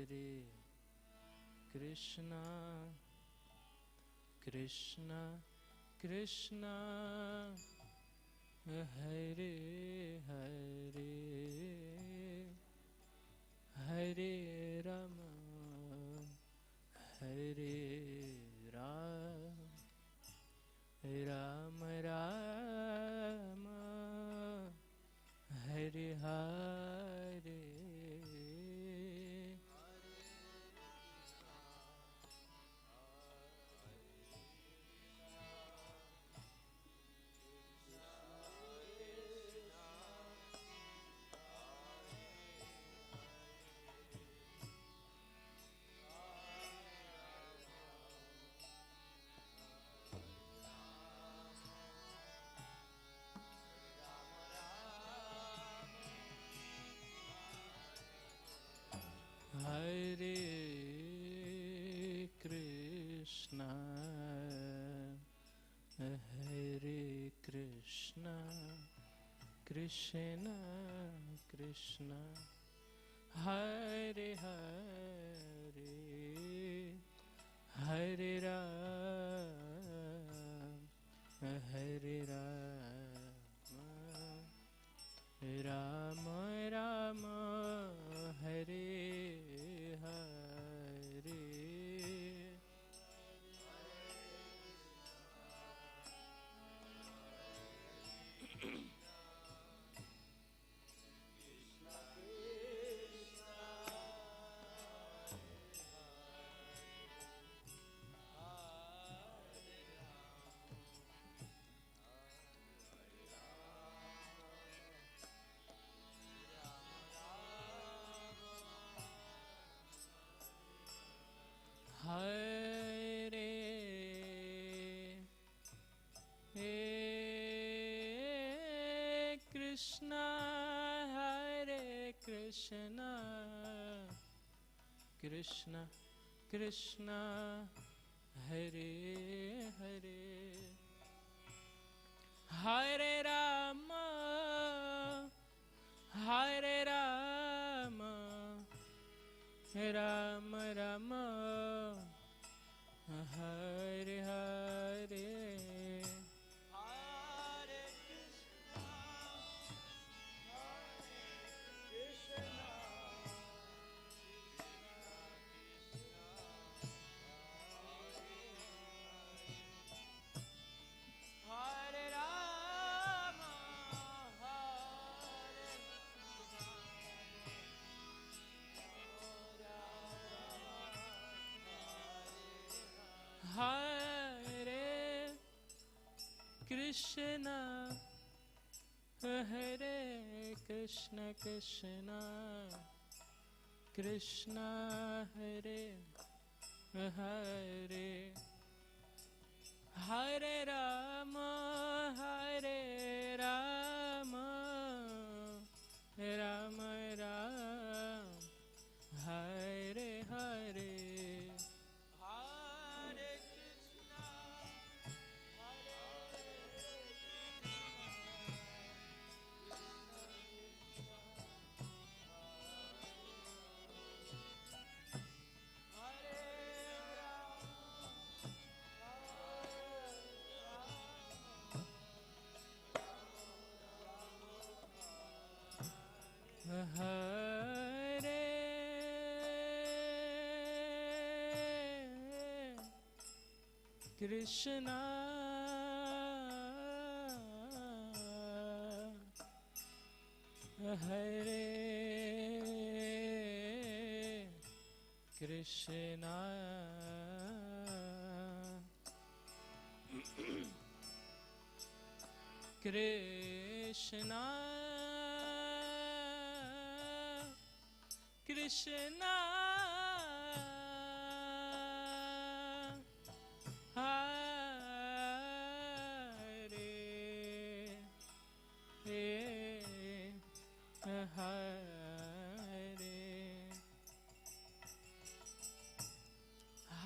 Hare Krishna Krishna Krishna Hare Hare Hare Rama Hare Rama Rama Rama Hare Hare Hare Krishna Hare Krishna Krishna Krishna Hare Hare Hare Rama Hare Rama Rama Rama Hare Hare Hare Krishna Hare Krishna Krishna Krishna Hare Hare Hare Rama Hare Rama Rama Rama Hare Hare Hare Krishna Hare Krishna Krishna Krishna Hare Hare Hare Rama Hare Rama Rama Rama Hare Hare Hare Krishna Hare Krishna Krishna Krishna Hare Hare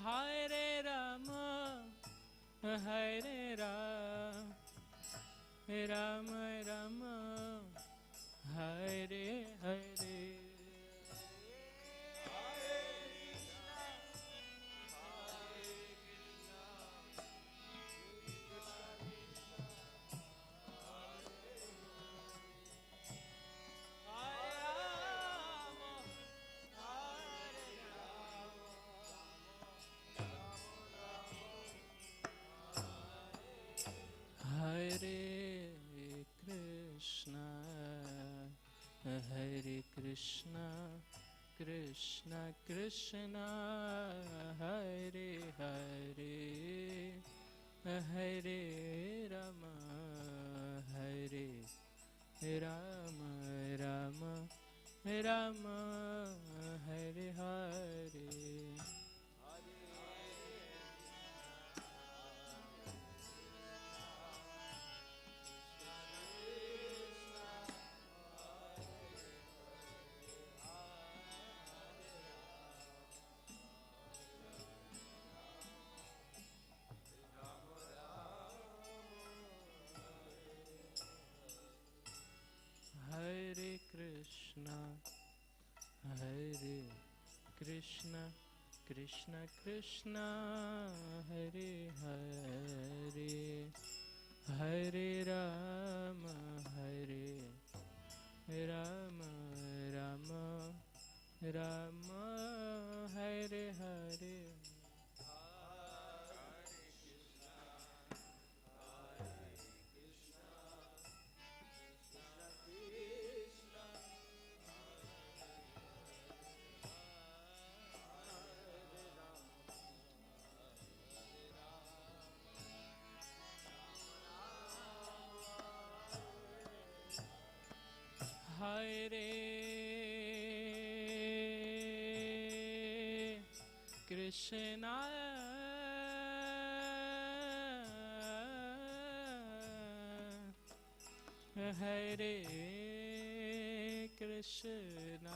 Hare Rama Hare Rama Rama Rama Hare Hare Krishna Krishna Krishna Hare Hare Hare Rama Hare Rama Rama Rama Hare Hare Hare Krishna Krishna Krishna Hare Hare Hare Rama Rama Rama Hare Hare Hare Krishna Hare Krishna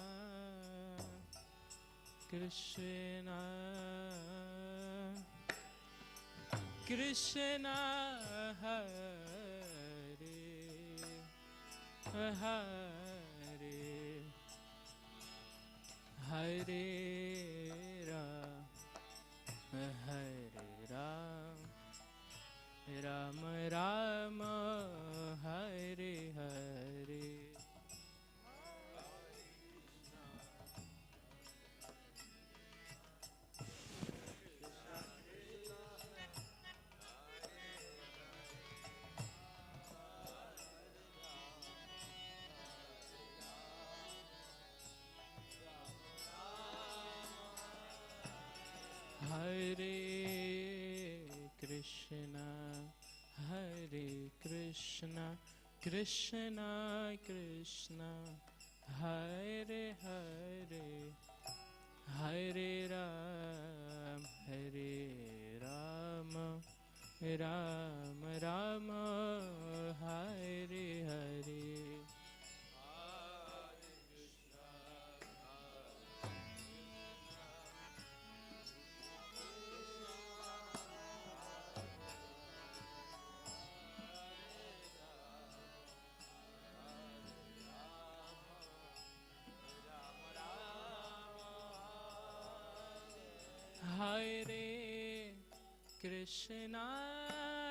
Krishna Krishna Hare Hare Hare Ram Rama Hare Hare Hare Krishna Krishna Krishna Hare Hare Hare Ram Ram Rama Hare Hare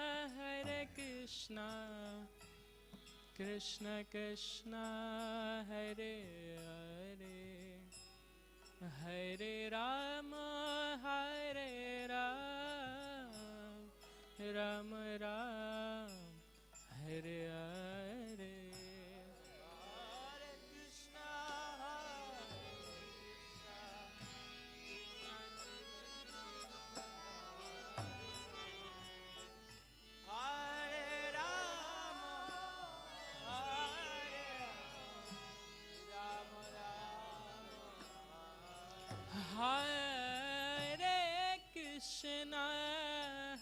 Hare Krishna Krishna Krishna Hare Hare Hare Rama Ram Ram Hare Hare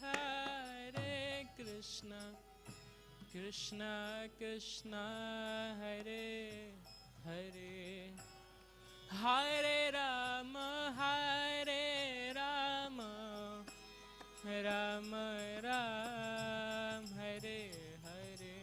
Hare Krishna Krishna Krishna Hare Hare Hare Rama Ram Ram Hare Hare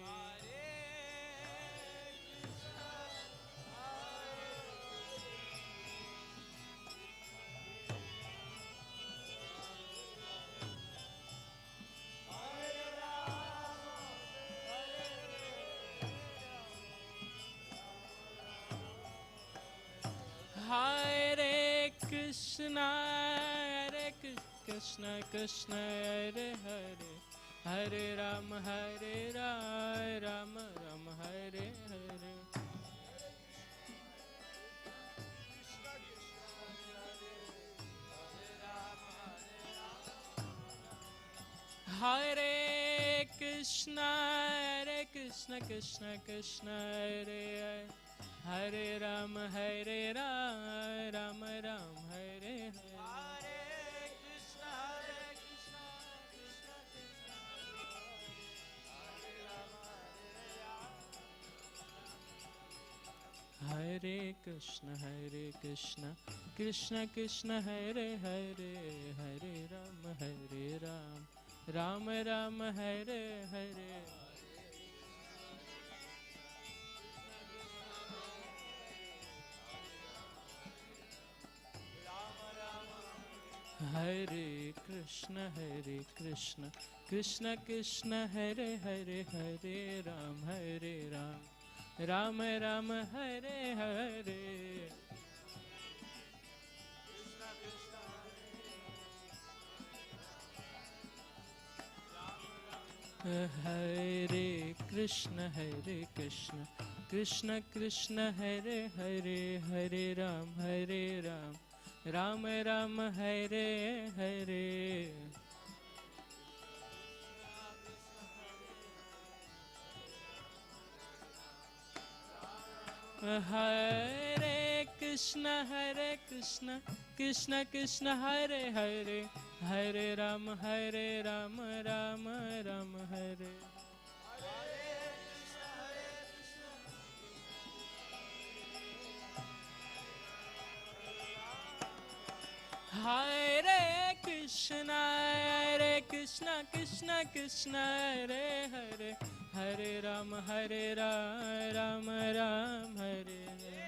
Hare Krishna Krishna Hare Hare Hare Rama Ram Ram Hare Hare Hare Krishna Krishna Krishna Hare Hare, Hare Rama Hare Rama, Rama Rama Hare Hare. Hare Krishna Krishna Krishna Hare Hare, Hare Rama Hare Rama, Rama Rama Hare Hare. Hare Krishna Krishna Krishna Hare Hare, Hare Rama Hare Rama, Rama Rama Hare Hare. Hare Krishna Krishna Krishna Hare Hare, Hare Rama Rama Rama Hare Hare. Hare Krishna Krishna Krishna Hare Hare, Hare Rama Rama Rama Hare. Hare Krishna Krishna Krishna Hare Hare, Hare Rama Rama Rama Hare Hare.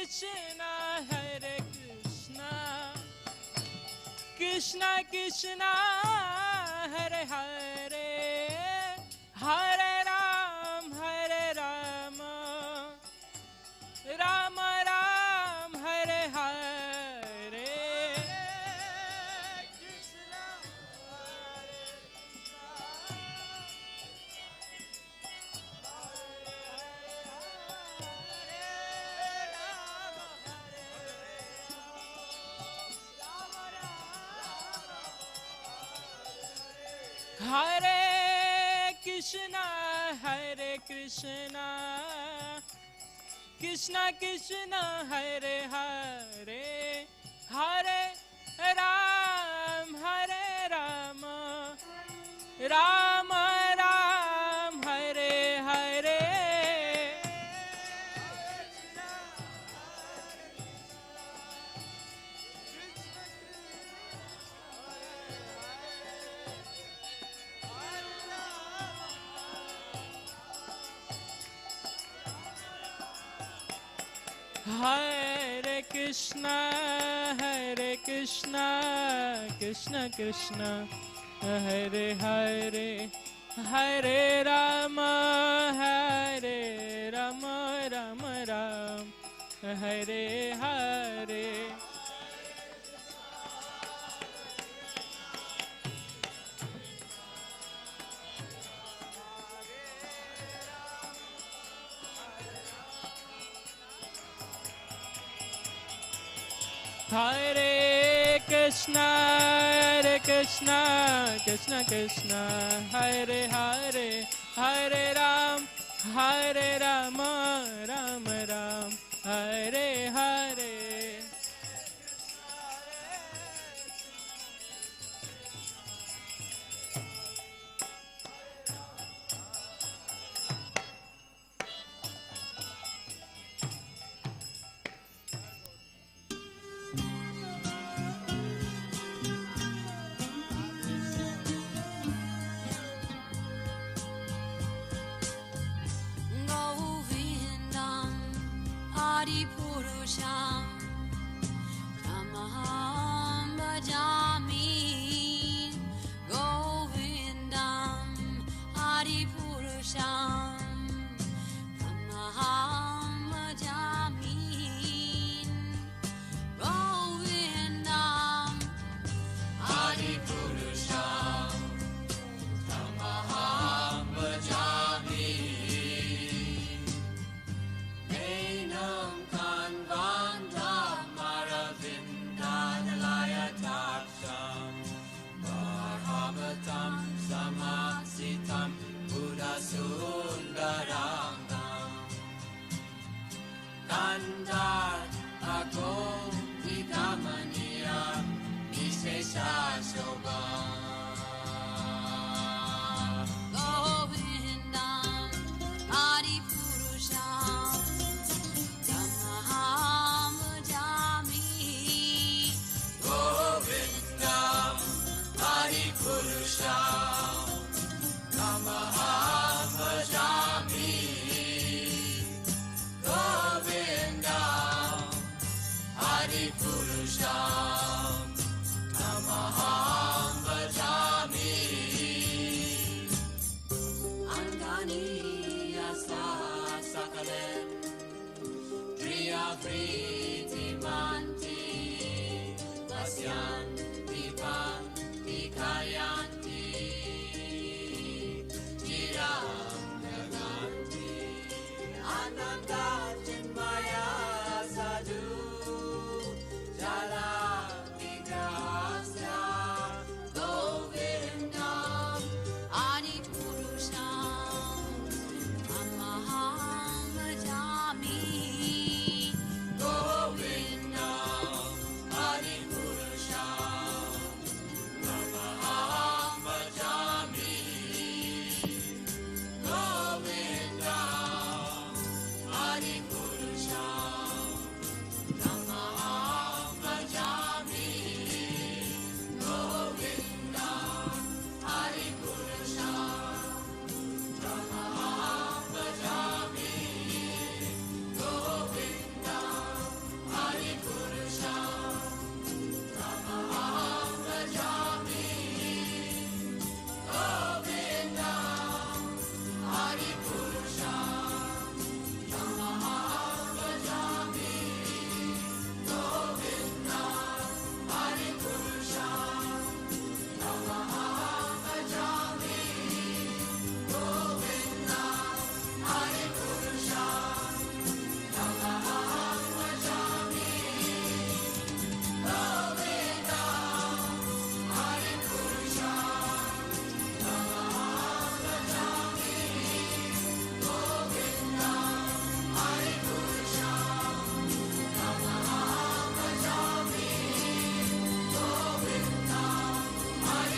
Hare Krishna Krishna Krishna Hare Hare, Hare Rama Rama Rama Hare Hare. Hare Krishna Krishna Krishna Hare Hare, Hare Rama Rama Rama Hare Hare. Hare Krishna Krishna Krishna Hare Hare, Hare Rama Rama Rama Hare Hare. Hare Krishna Krishna Krishna Hare Hare, Hare Rama Rama Hare Hare. Purusham Tamaham Bhajami Govindam Adi Purusham Tamaham Bhajami Govindam Adi Purusham Tamaham Bhajami Sarangam Kandar Ako Vikamaniya Visesha Shobha Govindam Adi Purusham Tamaham Bhajami Govindam Adi Purusham Tamaham Bhajami Govindam Adi Purusham Tamaham Bhajami Angani Yasa Sakalen Priya Priti Manti Vasyanti Panti Kayanti Tiram Naganti Ananda Chinmaya Sadhu Jala Vigrahasya Govindam Adi Purusham Tamaham Bhajami Govindam Adi Purusham Tamaham Bhajami Govindam Adi Purusham Tamaham Bhajami Govindam Adi Purusham Tamaham Bhajami Govindam Adi Purusham Tamaham Bhajami Govindam Adi Purusham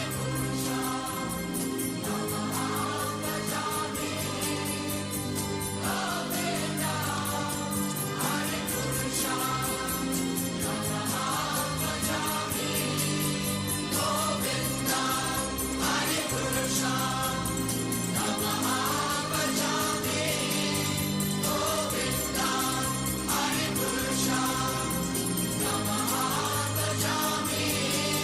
Tamaham Bhajami Govindam Adi Purusham Tamaham Bhajami Govindam Adi Purusham Tamaham Bhajami Govindam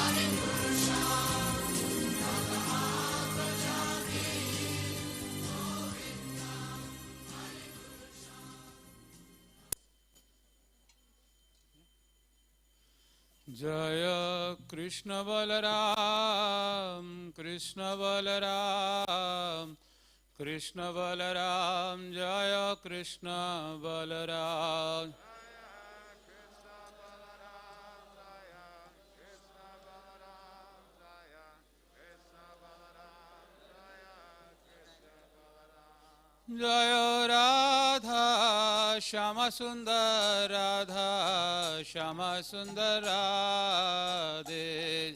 Adi Purusham Jaya Krishna Balaram, Krishna Balaram, Krishna Balaram, Jaya Krishna Balaram. Jaya Radha Shama Sundar Radha Shama Sundar Radhe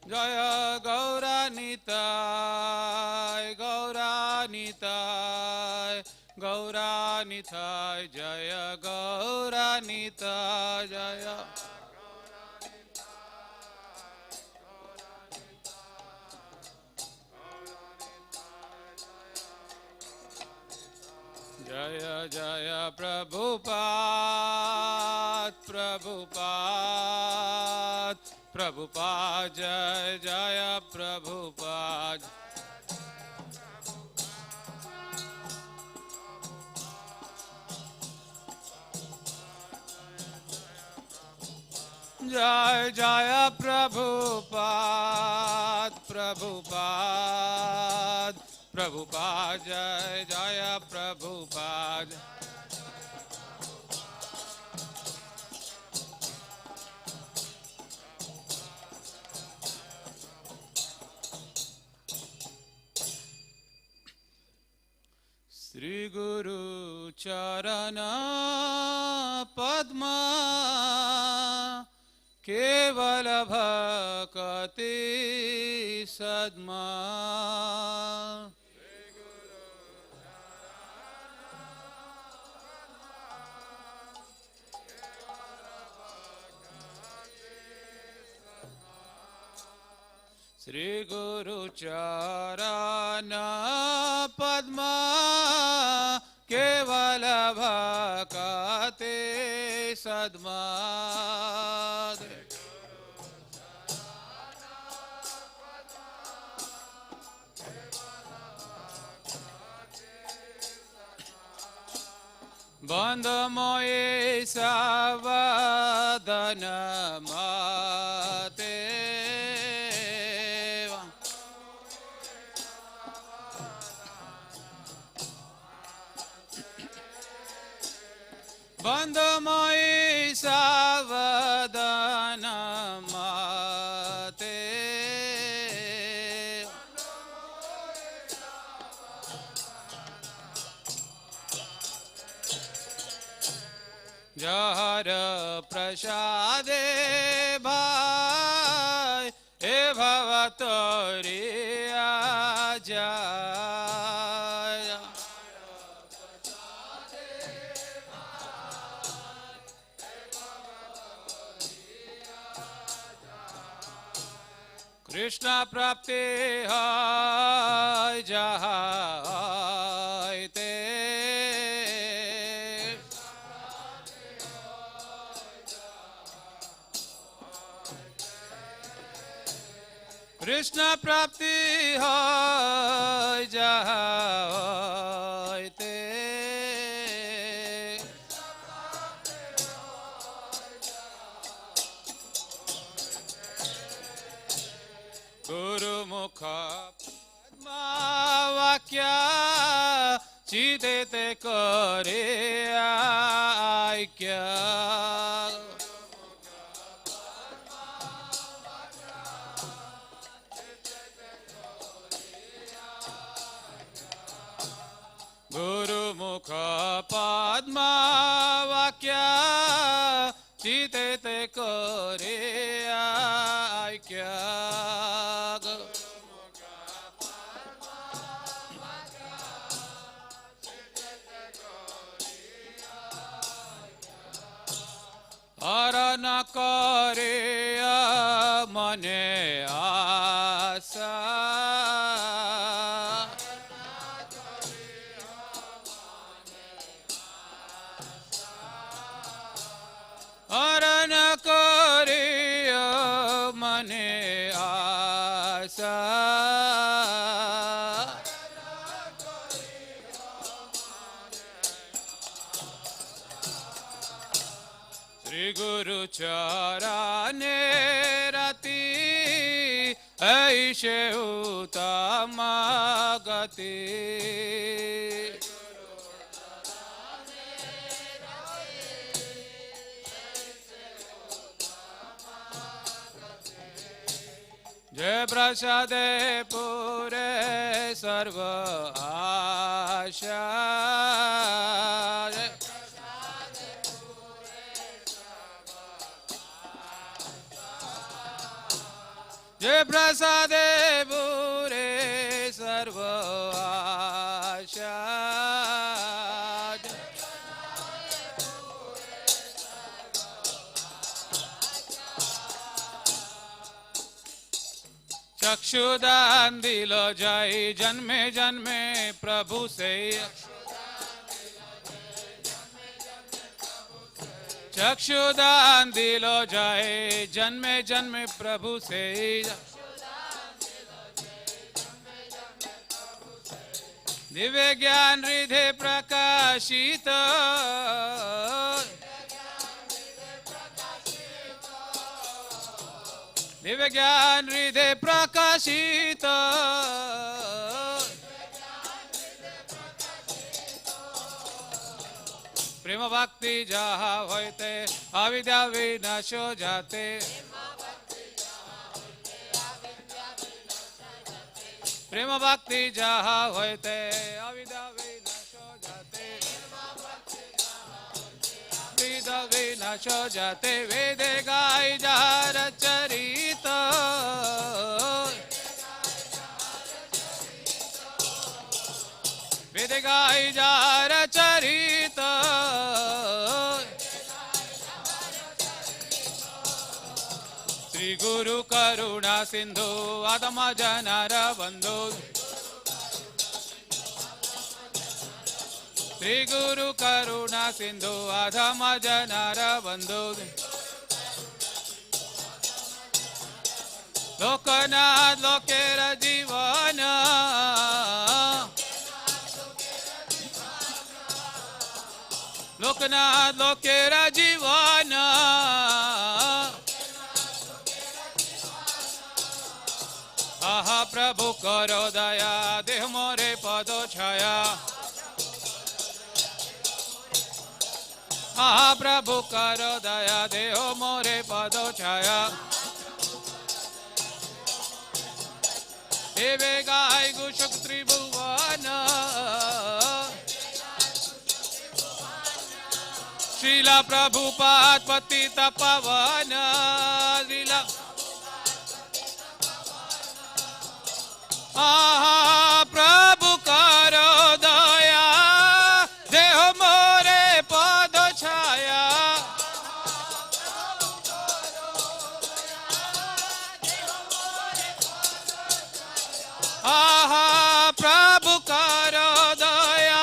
Jaya Gaura Nitai Gaura Nitai Gaura Nitai Jaya Gaura Nitai Jaya Jaya Jaya Prabhupada Prabhupada Prabhupada Jai Jaya Prabhupada Jai Jaya Prabhupada Prabhupada Prabhupada Jai Jaya Prabhupada Sri Guru Charana Padma Kevala Bhakti Sadma Sri Guru Charana Padma Kevala Bhakti Sadma Bandhamoye Savadana Mate Bandhamoye Savadana Mate Jahara Prasade Bhai E Bhavatori Ajaya Krishna Prapti Hai Jahai Te Krishna Prapti Hai Jahai Te Guru Mukha Padma Vakya Chite Te Kare Aikya Guru Mukha Padma Vakya Chite Te Kore Aikya Arana Kare Mane Asa Arana Kariya Mane Asa Sri Guru Charane Arati Aishe Uttama Gati Jai Prasade Pure Sarva Asha Jai Prasade Pure Sarva Asha चक्षुदान दिलो जाई जन्मे जन्मे प्रभु से चक्षुदान दिलो जाए जन्मे जन्मे प्रभु से दिव्य ज्ञान हृदय प्रकाशित दिव्य ज्ञान हृदय प्रकाशित प्रेम भक्ति जहाँ होते अविद्या विनाश हो जाते प्रेम भक्ति जहाँ होते अविद्या विनाश हो जाते अविद्या विनाश हो जाते वेद गाय जार चरित वेद गाय जार चरित श्री गुरु करुणा सिंधु आत्म जनार बंधु श्री गुरु करुणा सिंधु आत्म जनार बंधु लोकनाथ लोकेर जीवन लोकनाथ लोकेर जीवन आहा प्रभु करो दया देह मोरे पदो छाया आहा प्रभु करो दया देह मोरे पदो छाया देवे गाय गुशुक त्रिभुवन श्रीला प्रभुपाद पतित पावन लीला आहा प्रभु करो दया देह मोरे पद छाया आहा प्रभु करो दया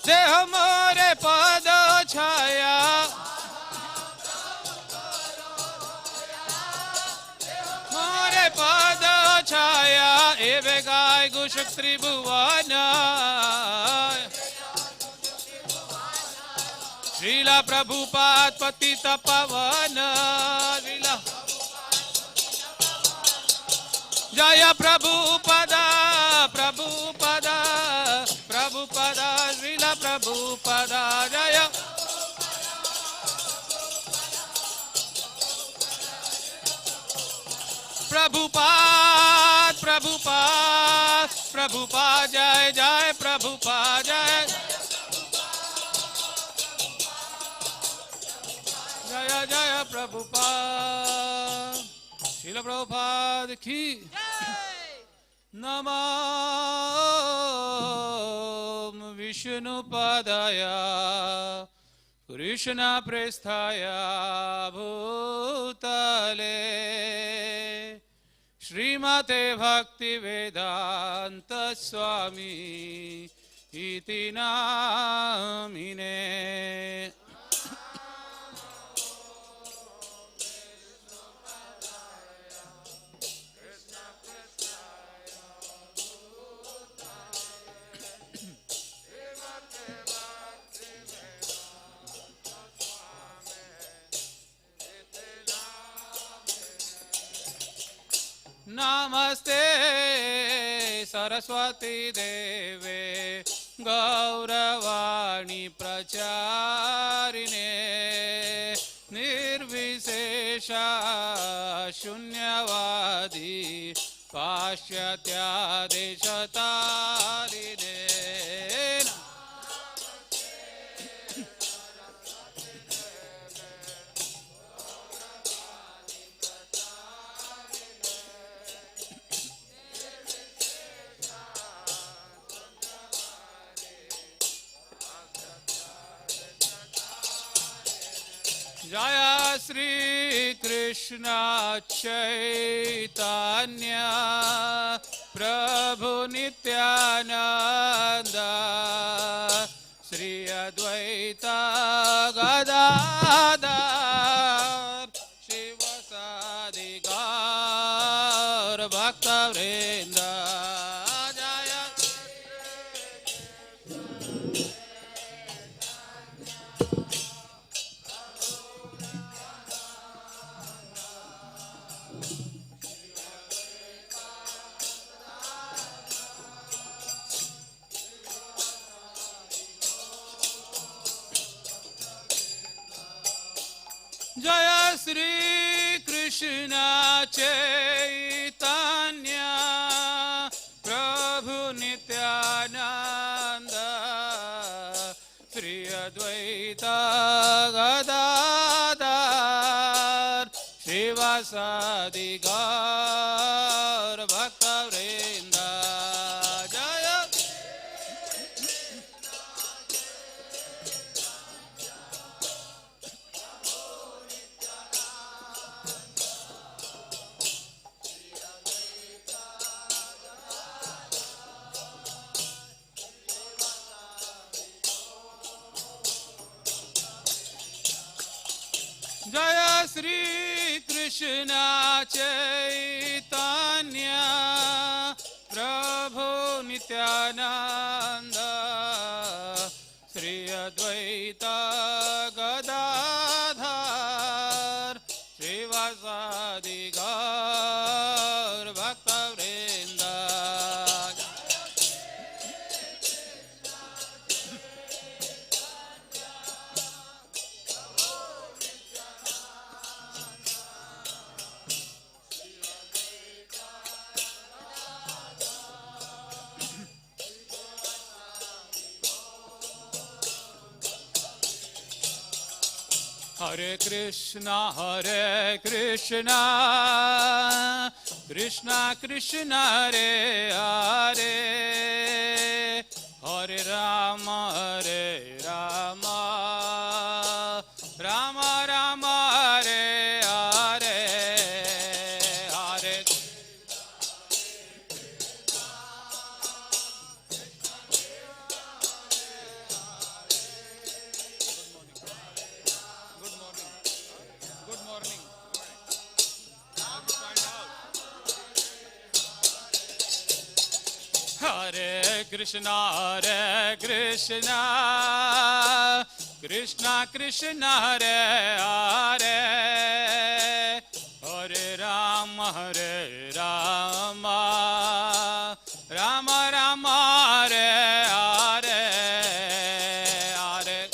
देह मोरे पद छाया मोरे पद छाया एवे गाय गुशुक त्रिभुवन श्रीला प्रभुपाद पतित पावन लीला जय प्रभुपदा प्रभुपदा प्रभुपदा श्रीला प्रभुपदा जय प्रभुपाद प्रभुपाद प्रभुपाद जय जय प्रभुपाद जय जय जय प्रभुपाद श्रील प्रभुपाद की नमो विष्णुपदाय कृष्ण प्रेष्ठाय भूतले श्रीमते भक्ति वेदांत स्वामी इति नामिने नमस्ते सरस्वती देवे गौरवाणी प्रचारिणे निर्विशेषा शून्यवादी पाश्चात्यादेशतारिणे जय श्री कृष्ण चैतन्य प्रभु Nityanand Shri Advaita Gadadhar Gadadhar Shivasadi Gaur Bhakta Vrinda Jaya Jaya Sri Krishna Chaitanya Prabhu Nityananda Sri Advaita Gadadhar Shivasadi Gaur Bhakta Vrinda Jaya Jaya Sri Krishna Chaitanya Prabhu Nityananda Sri Advaita Gadadhar Shivasadi Gaur Bhakta Vrinda Hare Krishna, Krishna Krishna, Hare Hare, Hare Rama, Rama Rama, Hare Hare, Hare Good morning. Hare Krishna, Krishna Krishna, Hare Hare, Hare Rama, Rama Rama, Hare Hare, Hare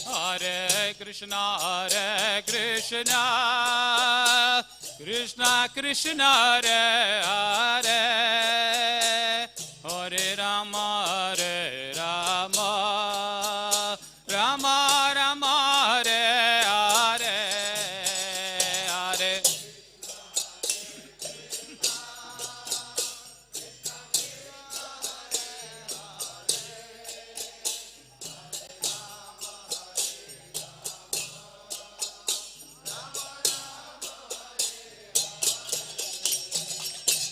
Hare Krishna, Krishna Krishna, Hare Hare, Hare Rama, Rama Rama, Hare Hare, Hare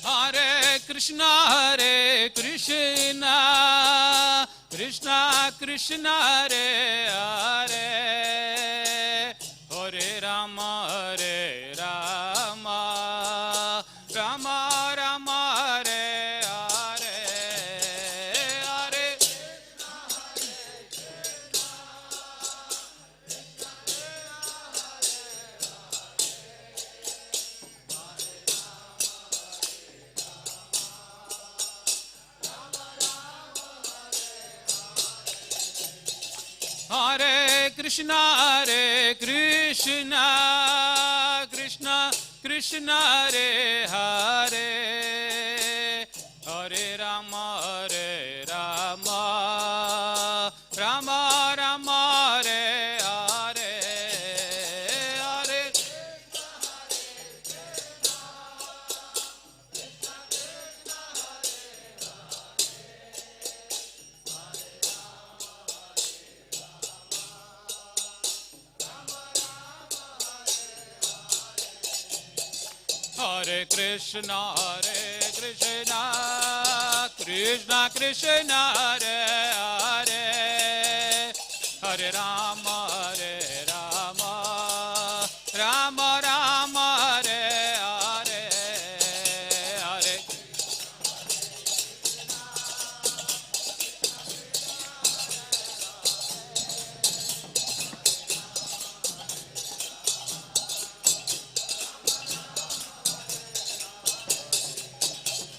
Hare Krishna, Krishna Krishna, Hare Hare, Hare Rama, Rama Rama, Hare Hare, Hare Hare Krishna, Krishna Krishna, Hare Hare, Hare Rama, Rama Rama, Hare Hare, Hare Hare Krishna, Krishna Krishna, Hare Hare, Hare Rama, Rama Rama, Hare Hare, Hare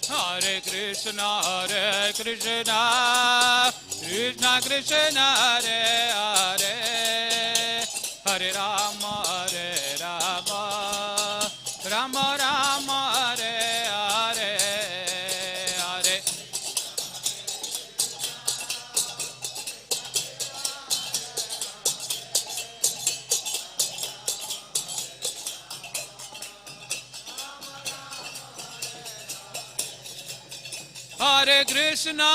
Hare Krishna, Krishna Krishna, Hare Hare, Hare Rama, Rama Rama, Hare Hare, Hare Hare Krishna,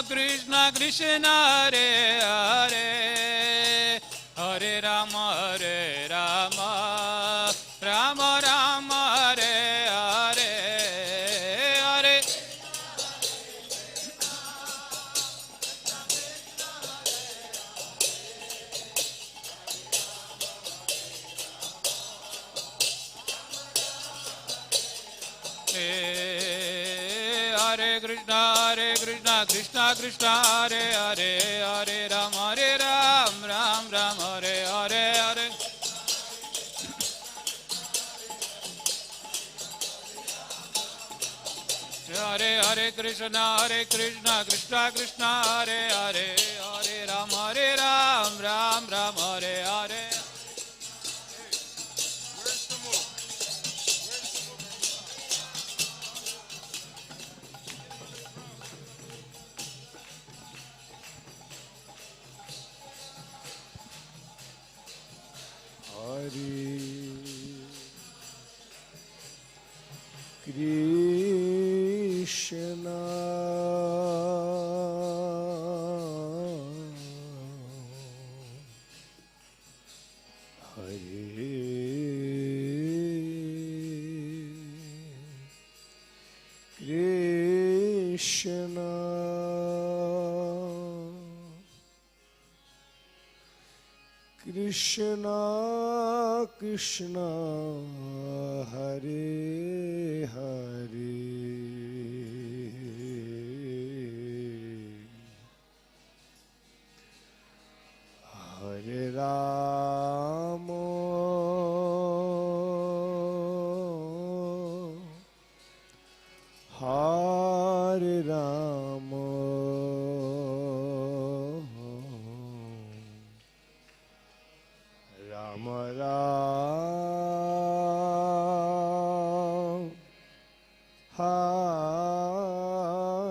Krishna Krishna, Hare Hare, Hare Rama, Rama Rama, Hare Hare, Hare Hare Krishna, Krishna Krishna, Hare Hare, Hare Ram, Ram Ram, Hare Hare, Hare Hare Krishna, Krishna Krishna, Hare Hare, Hare Ram, Ram Ram, Hare Hare. Krishna Krishna Krishna Krishna Hare Hare Hare Rama Hare Rama Rama Ram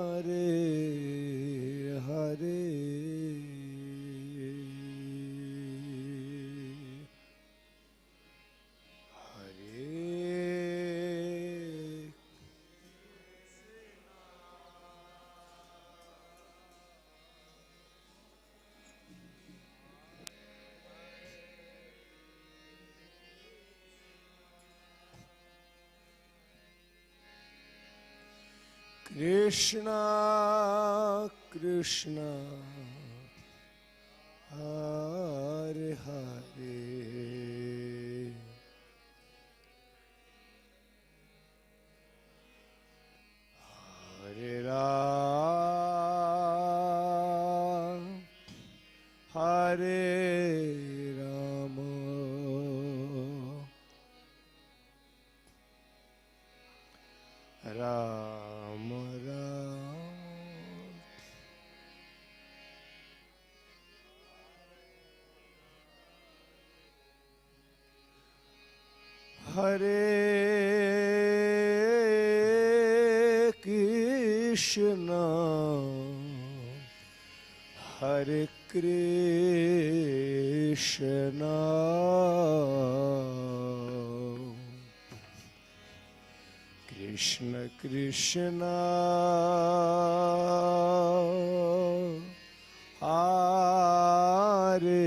Hare Hare Hare Krishna Krishna Hare Hare Hare Ram Hare Rama Rama Ram Hare Krishna Hare Krishna Krishna Krishna Hare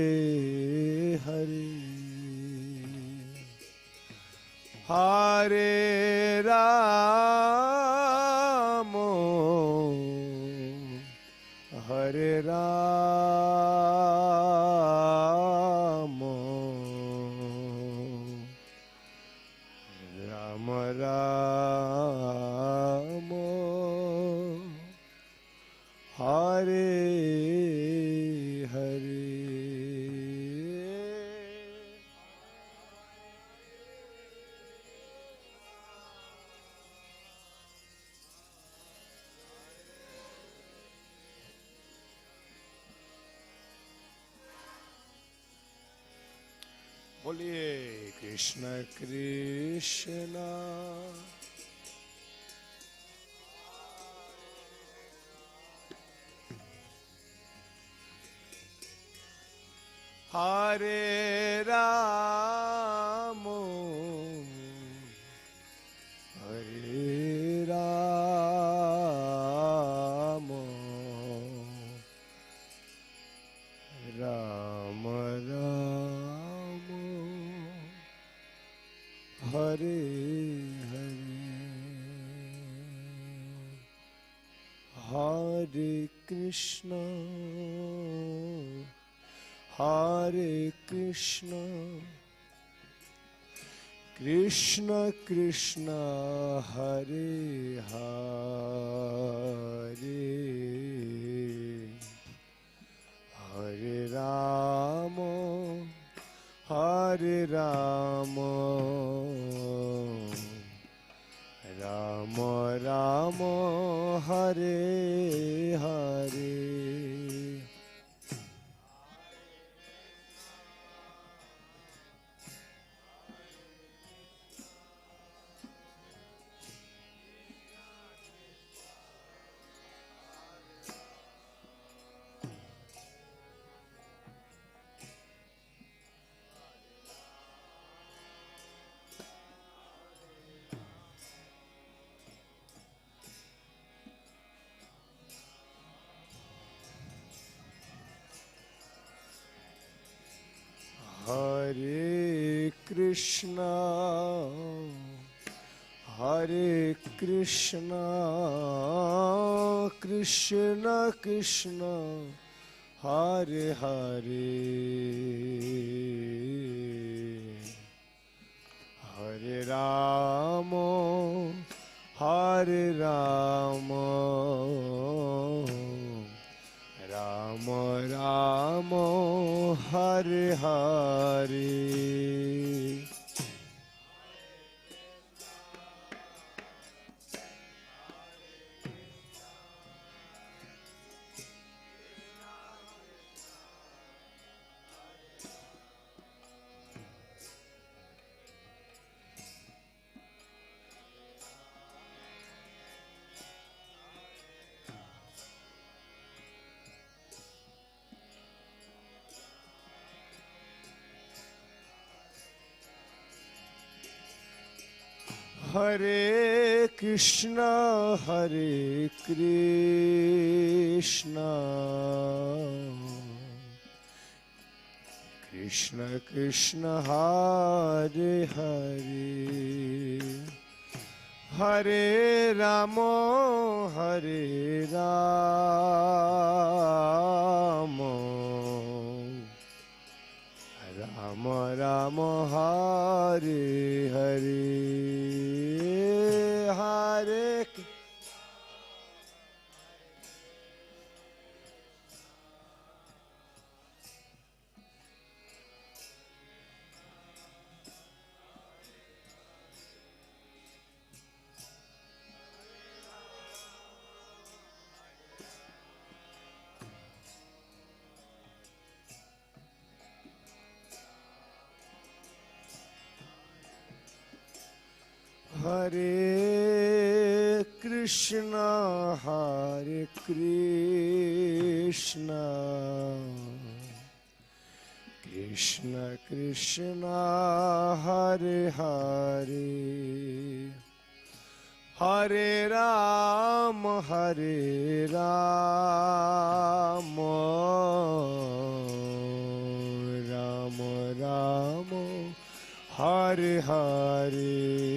Hare Hare Ramo, Hare Ramo, Rama Ramo, Hare Hare. बोलिए कृष्ण कृष्ण हरे राम हरे Ram Ram Ram Hare Hare Hare Krishna Krishna Krishna Hare Hare Hare Ram Ram Ram Hare Hare Hare Krishna Krishna Krishna Hare Hare Hare Rama Ram Ram Hare Hare Hare Krishna Krishna Krishna Hare Hare Hare Rama Ram Ram Hare Hare Hare Hare Krishna Krishna Krishna Hare Hare Hare Ram Ram Ram Hare Hare.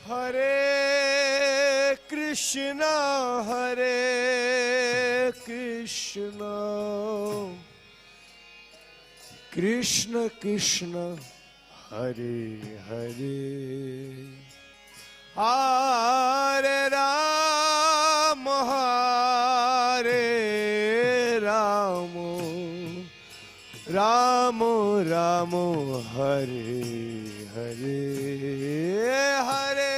Hare Krishna, Hare Krishna, Krishna Krishna, Hare Hare, Hare Rama, Hare Rama, Rama Rama, Hare Hare, Hare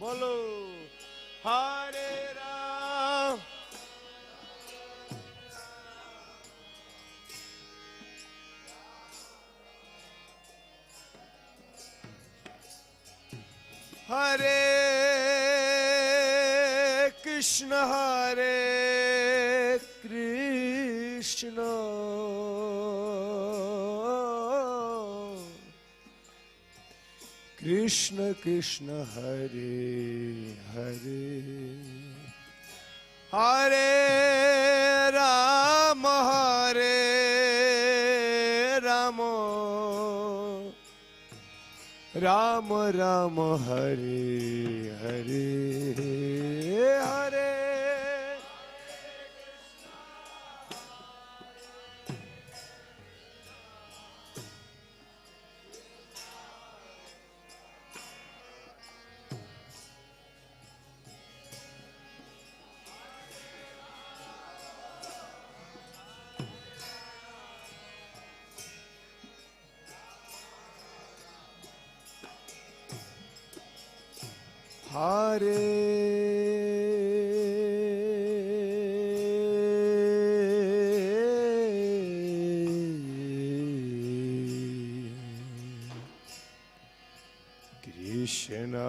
Bolo Hare Ram, Hare Krishna, Hare Krishna, Krishna Krishna, Hare Hare, Hare Rama, Hare Rama, Rama Rama, Hare Hare, Hare Krishna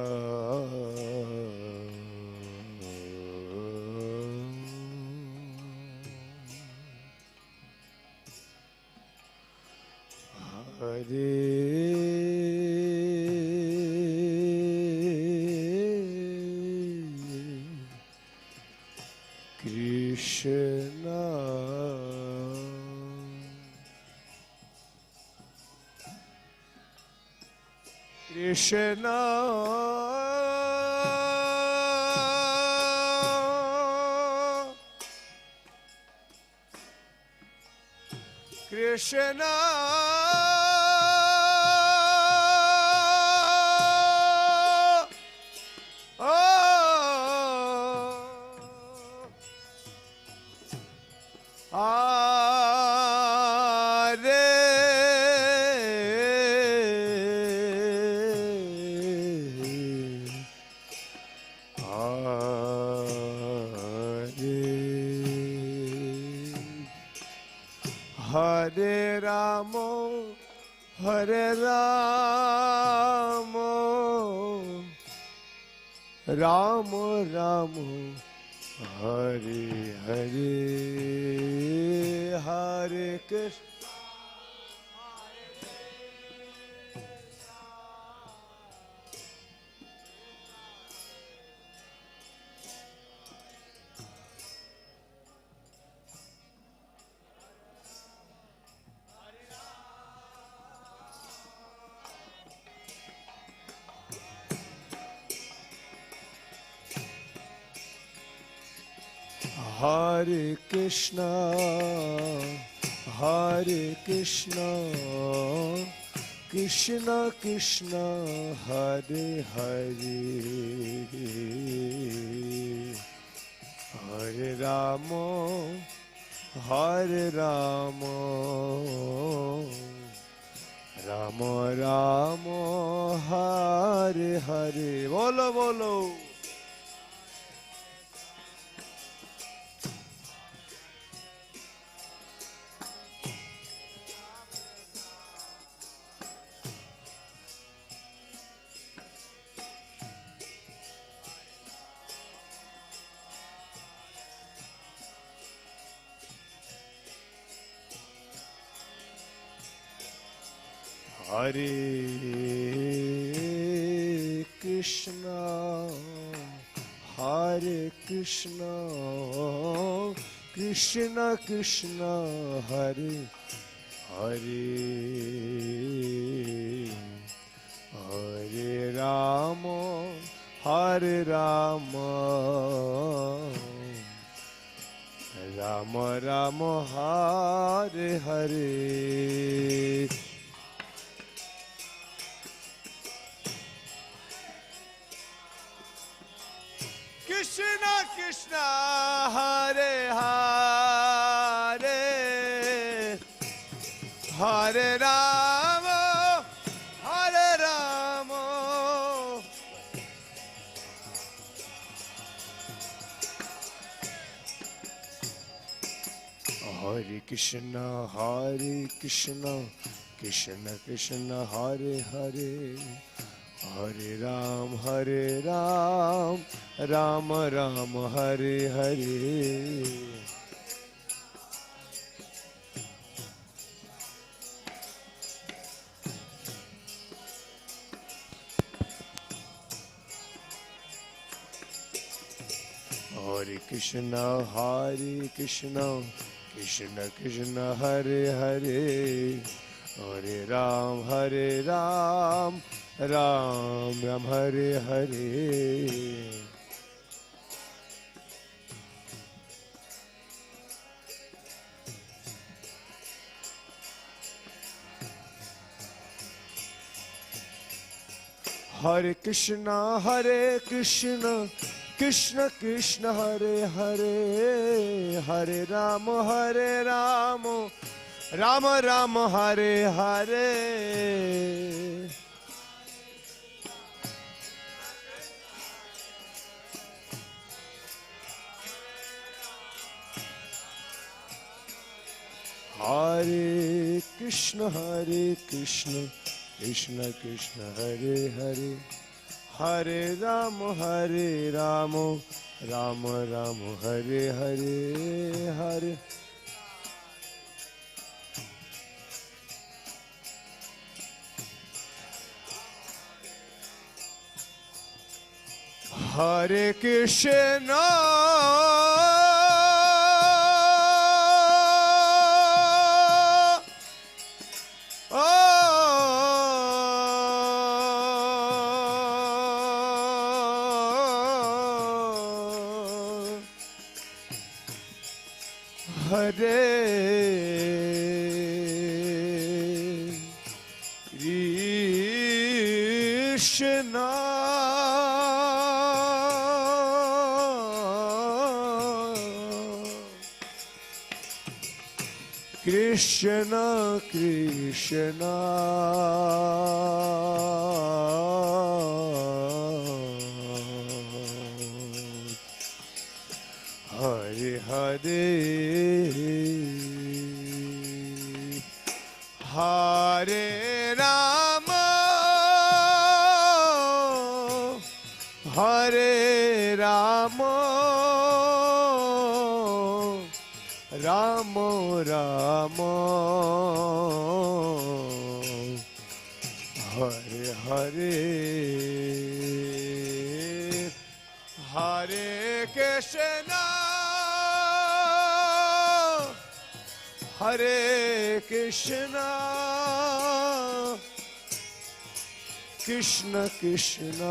Krishna Krishna Hare Rama, Hare Rama, Rama Rama, Hare Hare, Hare Krishna. Hare Krishna, Hare Krishna, Krishna Krishna, Hare Hare, Hare Rama, Hare Rama, Ram Ram Hare Hare बोलो बोलो हरे कृष्णा कृष्ण कृष्ण हरे हरे हरे राम राम राम हरे हरे कृष्ण कृष्ण हरे हरे हरे राम हरे कृष्ण कृष्ण कृष्ण हरे हरे हरे राम राम राम हरे हरे हरे कृष्ण कृष्ण कृष्ण हरे हरे हरे राम राम राम हरे हरे हरे कृष्ण कृष्ण कृष्ण हरे हरे हरे राम राम राम हरे हरे हरे कृष्ण कृष्ण कृष्ण हरे हरे हरे राम राम राम हरे हरे हरे हरे कृष्ण हरे कृष्ण कृष्ण कृष्ण हरे हरे हरे राम राम राम हरे हरे हरे कृष्ण कृष्ण कृष्ण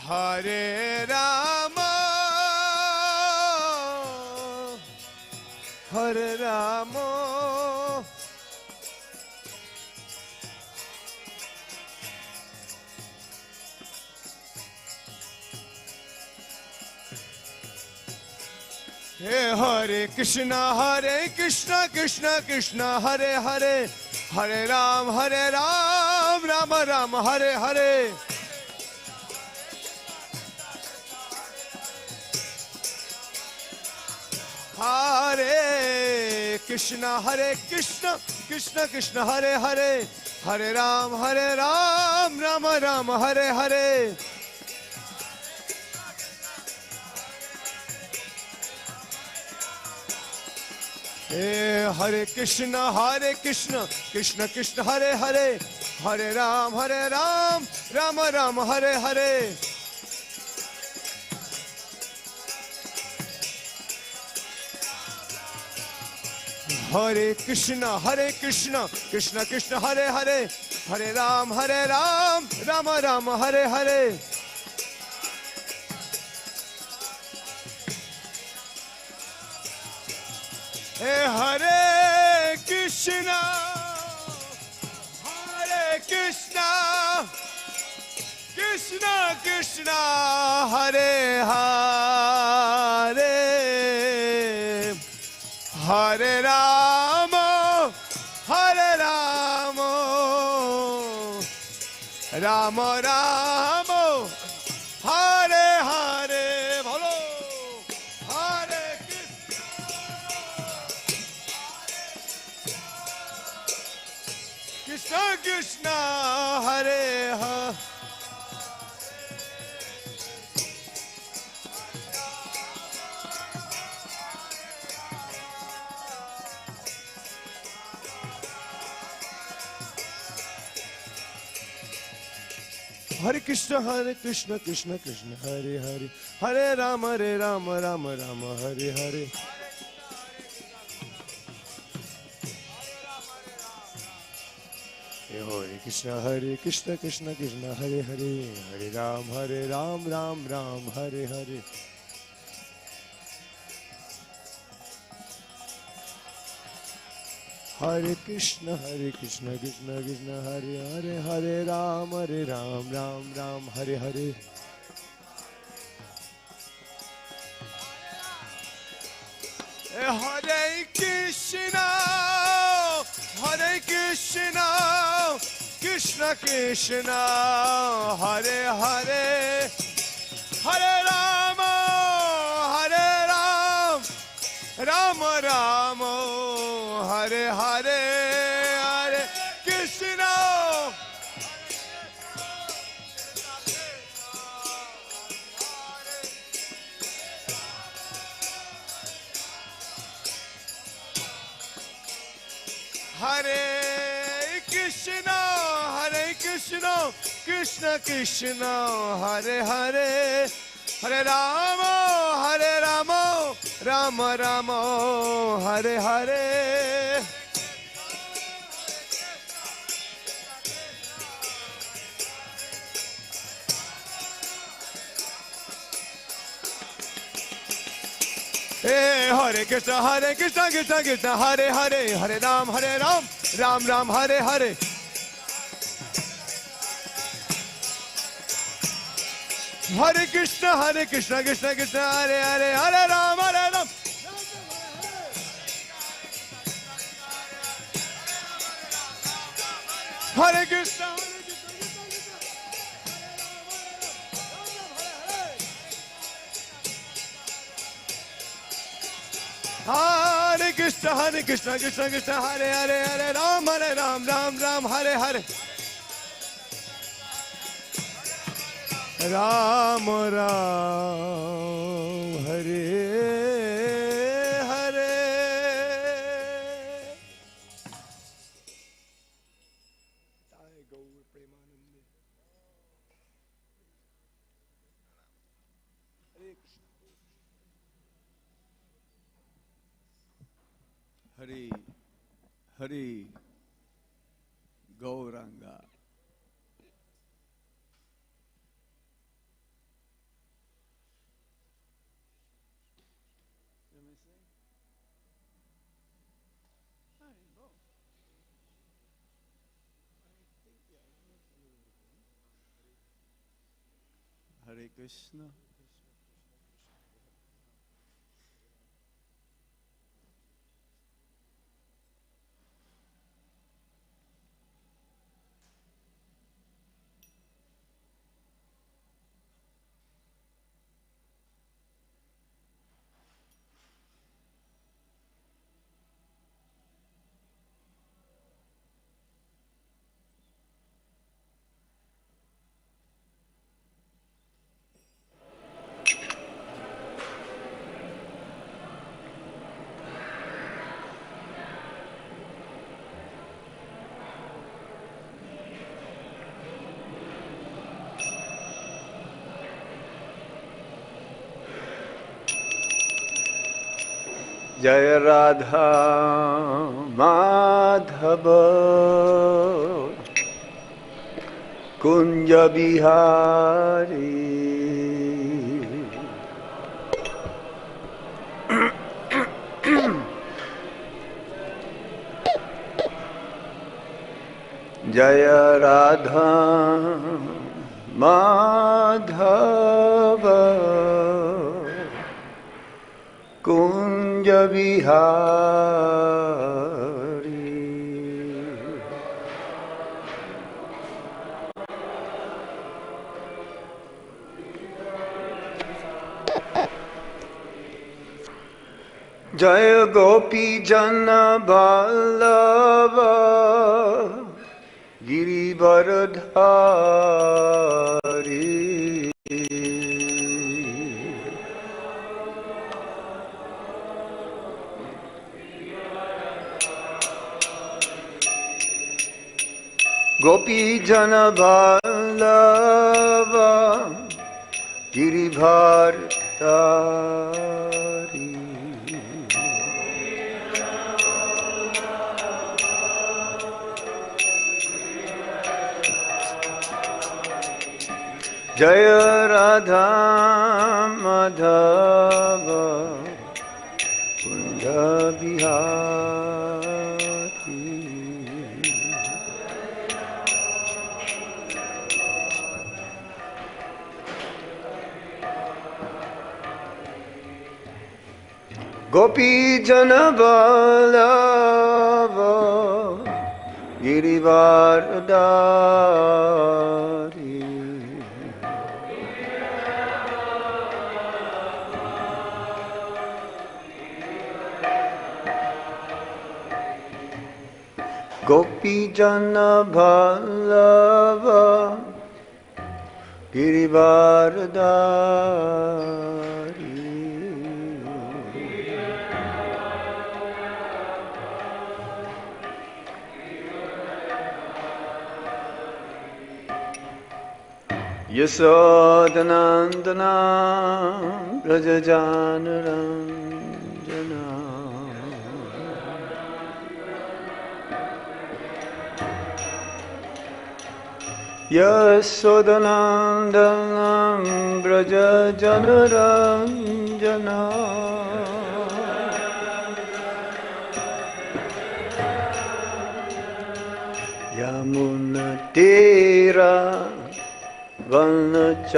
हरे Ram Hey Hare Krishna Krishna Krishna Hare Hare Hare Ram Ram Ram Hare Hare Hare Krishna Krishna Krishna Hare Hare Hare Ram Ram Ram Hare Hare Hare Krishna Krishna Krishna Hare Hare Hare Ram Ram Ram Hare Hare Hare Krishna Krishna Krishna Hare Hare Hare Ram Ram Ram Hare Hare Hare Krishna Krishna Krishna Hare Hare Hare Rama Rama Rama Hare Hare Bolo Hare Krishna Krishna Hare Hare Hare Krishna Krishna Krishna Hare Hare Hare Rama Rama Rama Hare Hare Hare Krishna Krishna Krishna Hare Hare Hare Ram Ram Hare Hare Hare Krishna Krishna Krishna Hare Hare Hare Ram Ram Hare Hare Hare Krishna Krishna Krishna Hare Hare Hare Rama Rama Rama Hare Hare Hare Krishna Hare Krishna Krishna Krishna Hare Hare Hare Rama Rama Rama Hare Hare Hare Krishna Krishna Hare Hare Hare Ram Ram Hare Hare Hare Krishna Krishna Hare Hare Hare Ram Hare Krishna Hare Krishna Krishna Hare Hare Hare Ram Ram Hare Hare Ram Hare Hare Hari Hari Gauranga Hare Krishna Jaya Radha Madhava Kunja Bihari Jaya Radha Madhava Kunja Bihari Jaya Gopi Jana Vallabha Girivaradhari Gopi Jana Vallabha Girivaradhari Jaya Radha Madhava Kunja Bihari Gopi Jana Vallabha Girivaradhari Gopi Jana Vallabha Girivaradhari Yasodanandana Brajajanaranjana Yasodanandanam Brajajanaranjana Yamunatera Vanachari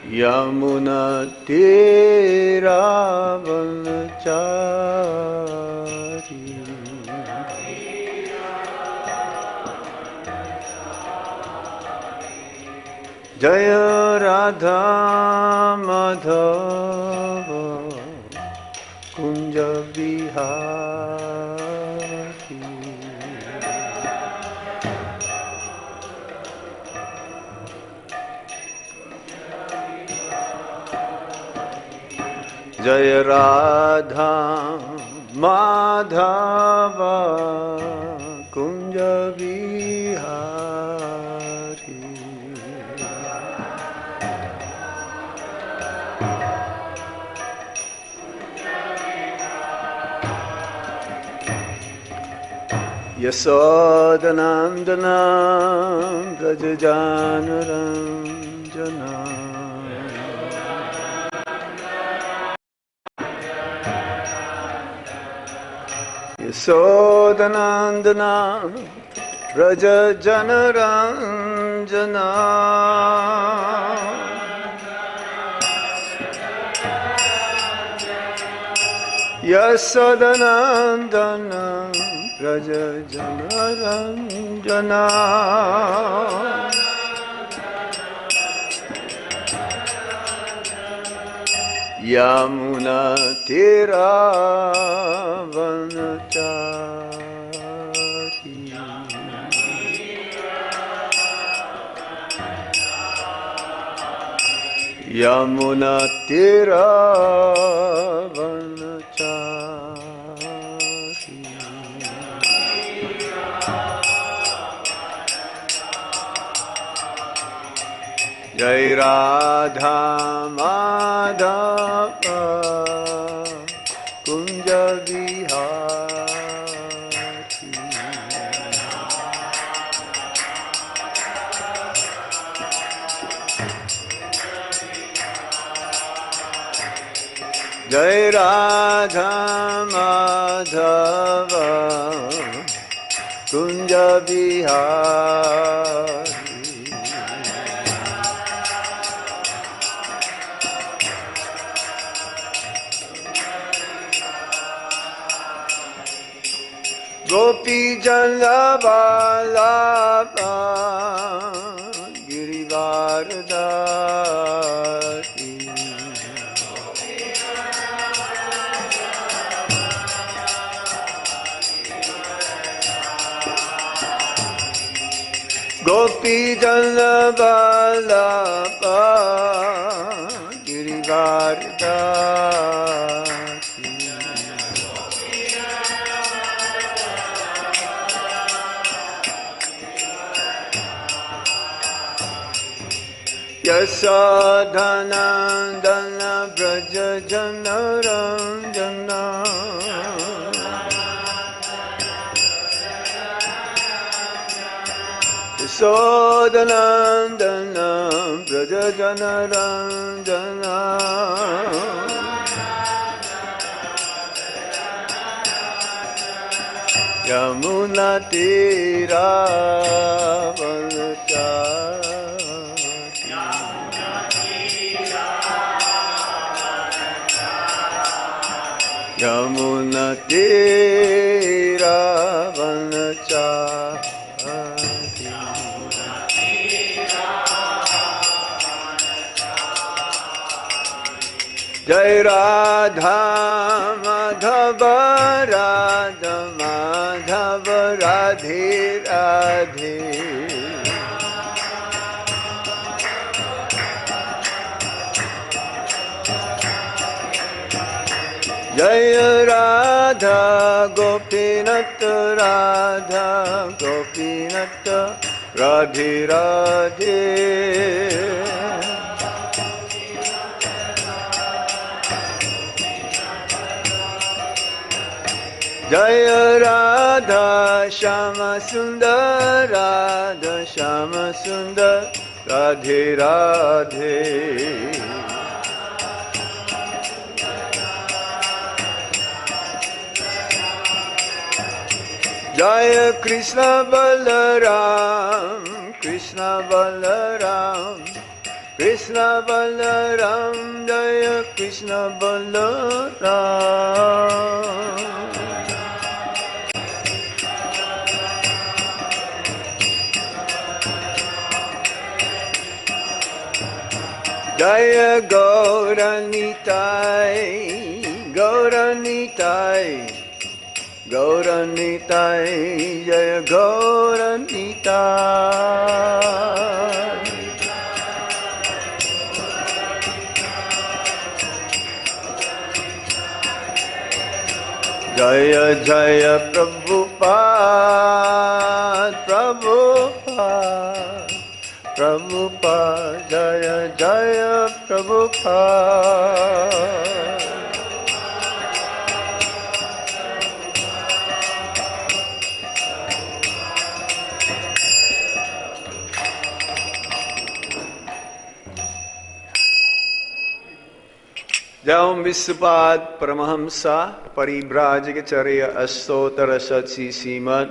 Yamuna Tera Vanachari Jaya Radha Madhava Kunja Bihari Jaya Radha Madhava Kunja Bihari Yasodanandana Brajajanaranjana Yasodanandana Brajajanaranjana Yasodanandana Brajajanaranjana Yamuna Tera Vanachari Yamuna Tera Vanachari Jai Radha Madhava Kunja Vihari. Jai Radha Madhava Kunja Vihari. Gopi Jana Vallabha Girivardhari. Gopi Jana Vallabha Girivardhari. Yasodhanandana Braja Jana Ranjana. Yasodhanandana Braja Jana Ranjana. Yamuna Tira Vanachari. Yamuna Tira Vanachari. Jai Radha Madhava Radha Madhava Radhe Radhe. Jaya Radha Gopinath Radha Gopinath Radhe Radhe. Jaya Radha Shama Sundar Radha Shama Sundar Radhe Radhe. Jaya Krishna Balaram Krishna Balaram Krishna Balaram Jaya Krishna Balaram. Jaya Gauranitai Gauranitai Gauranitai Jaya Gauranitai. Jaya Jaya Prabhupada Prabhupada Prabhupada Jaya Jaya Prabhupada. Jam Visupad Paramahamsa Paribrajacharya Astotara Satsi Srimad.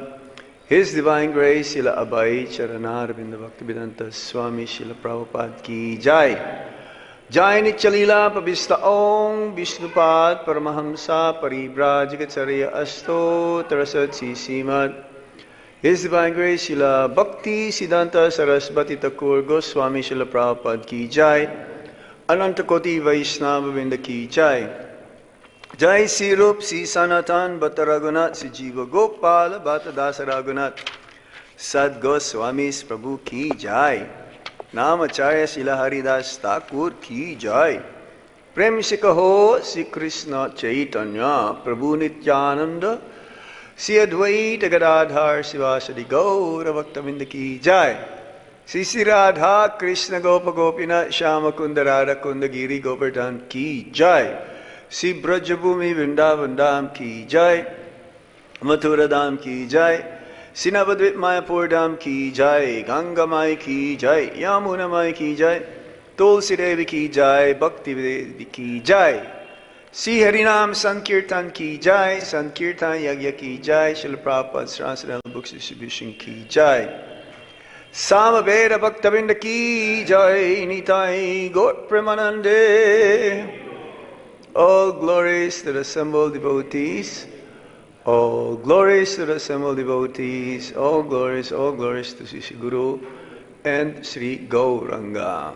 His Divine Grace Srila Abhay Charanar Vrinda Bhaktivedanta Swami Srila Prabhupada Ki Jai. Jai Nichalila Pavista Om Vishnupad Paramahamsa Paribrajacharya Astotara Satsi Srimad. His Divine Grace Srila Bhakti Siddhanta Sarasvati Thakur Goswami Srila Prabhupada Ki Jai. Ananta Koti Vaishnava Vrinda Ki Jai. Jai Sri Rup Sri Sanatan Bhatta Raghunath Sri Jiva Gopala Bhatta Dasa Raghunath Sad Goswamis Prabhu Ki Jai. Namacharya Srila Haridas Thakur Ki Jai. Prem se kaho Sri Krishna Chaitanya Prabhu Nityananda Sri Advaita Gadadhar Sivasadi Gaura Bhakta Vrinda Ki Jai. Sri Radha Krishna Gopa Gopinath Shama Kunda Radha Kunda Giri Govardhan Ki Jai. Sri Brajabhumi Vrindavan Dham Ki Jai. Mathura Dham Ki Jai. Sri Navadvip Mayapur Dham Ki Jai. Ganga Mai Ki Jai. Yamuna Mai Ki Jai. Tulsi Devi Ki Jai. Bhakti Devi Ki Jai. Sri Harinam Sankirtan Ki Jai. Sankirtan Yagya Ki Jai. Srila Prabhupada Transcendental Books Distribution Ki Jai. Samaveda Bhaktavinda Ki Jai. Nitai Gaur Premanande. All glories to the assembled devotees. All glories to the assembled devotees. All glories to Sri Guru and Sri Gauranga.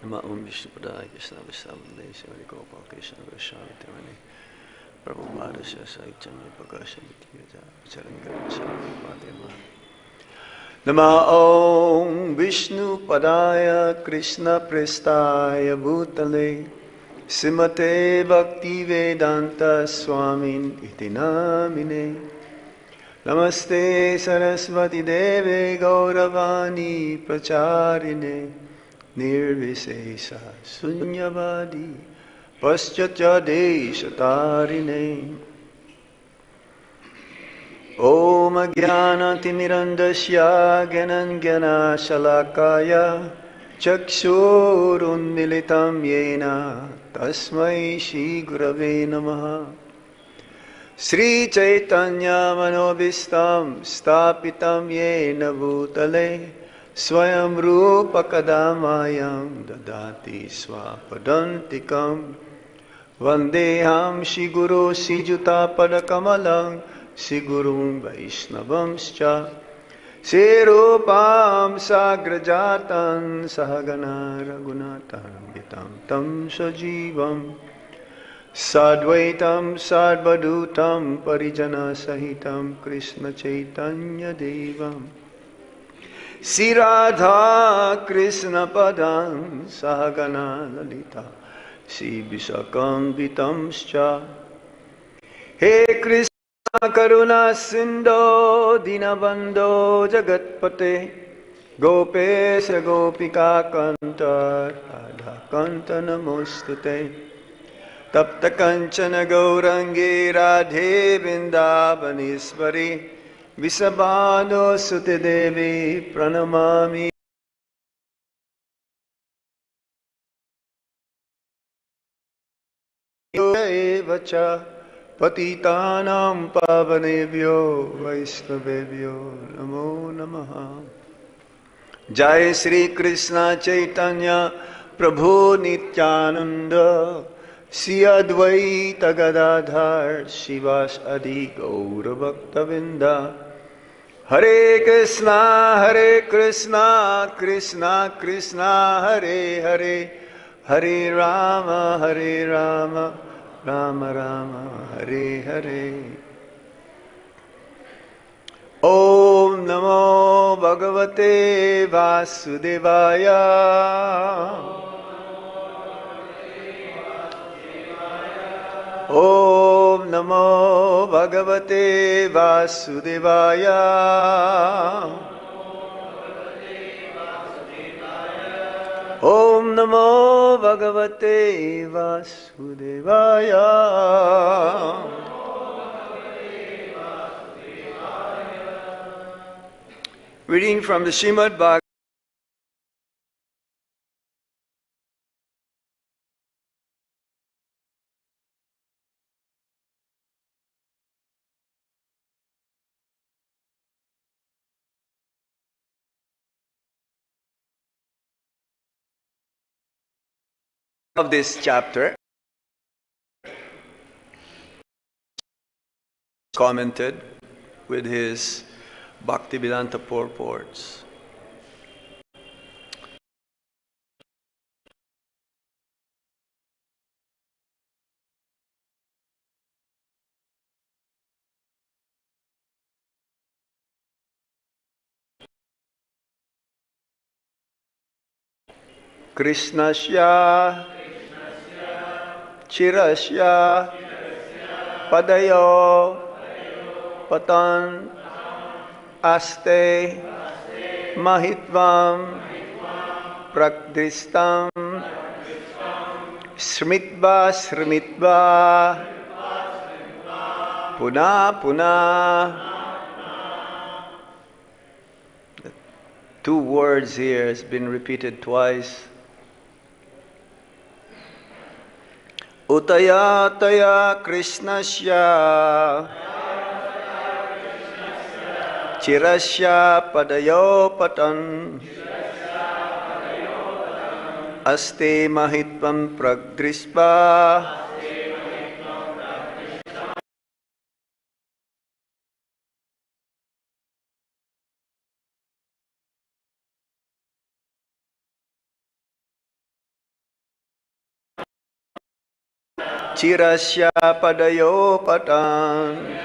Nama Om Vishnu Padaya Krishna Vishnavalaya Sri Gopal Krishna Goswami Tamani Prabhupada Chaitanya Prakasha Vityaja Charanga Vishnu Padema. Nama Om Vishnu Padaya Krishna Prestaya Bhutale Srimate Bhakti Vedanta Swamin Iti Namine. Namaste Saraswati Deve Gauravani Pracharine Nirvisesa Sunyavadi Paschatya Deshatarine. Om Jnana Timirandasya Gyananjana Shalakaya Chakshurunmilitam Yena Tasmai Shri Gurave Namaha. Sri Chaitanya Manobhistam Stapitam Yena Bhutale Swayam Rupa Kadamayam Dadati Swapadantikam Vandeham Shri Guru Sijuta Padakamalam Shri Gurum Vaishnavamscha Sirupam Sagrajatan Sahagana Raghunatan Vitam Tam Sajivam Sadvaitam Sadvadutam Parijana Sahitam Krishna Chaitanya Devam Sri Radha Krishna Padam Sahagana Lalita Sri Vishakam Vitamscha. He Krishna Karuna Sindho Dinabandho Jagatpate Gopesha Gopika Kanta Radha Kanta Namostute Tapta Kanchana Gaurangi Radhe Vrindavaneshwari Visabhano Sute Devi Pranamami Evacha Patitanam Pavanebhyo Vaishnavebhyo Namo Namaha. Jai Sri Krishna Chaitanya Prabhu Nityananda Sri Advaita Gadadhar Shivas Adi Gaura Bhaktavinda. Hare Krishna Krishna Krishna Hare Hare Hare Rama Rama Rama Hare Hare. Om Namo Bhagavate Vasudevaya. Om Namo Bhagavate Vasudevaya. Om Namo Bhagavate Vasudevaya. Reading from the Srimad Bhagavatam of this chapter, commented with his Bhaktivedanta purports. Krishnasya Chirasya Padayo Patan Aste Mahitvam Prakdristam Sritva Sritva Puna Puna. The two words here has been repeated twice. Utaya Taya Krishnasya Chirasya Padayo Patan Aste Mahitvam Pragdrispa Chirasya Padayo Patan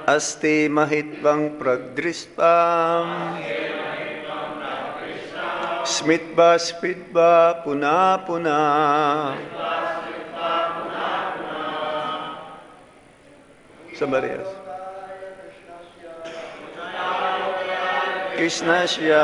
Asti Mahitvam Pragdrispam Smitva Spritva Puna Puna. Somebody else. Krishnasya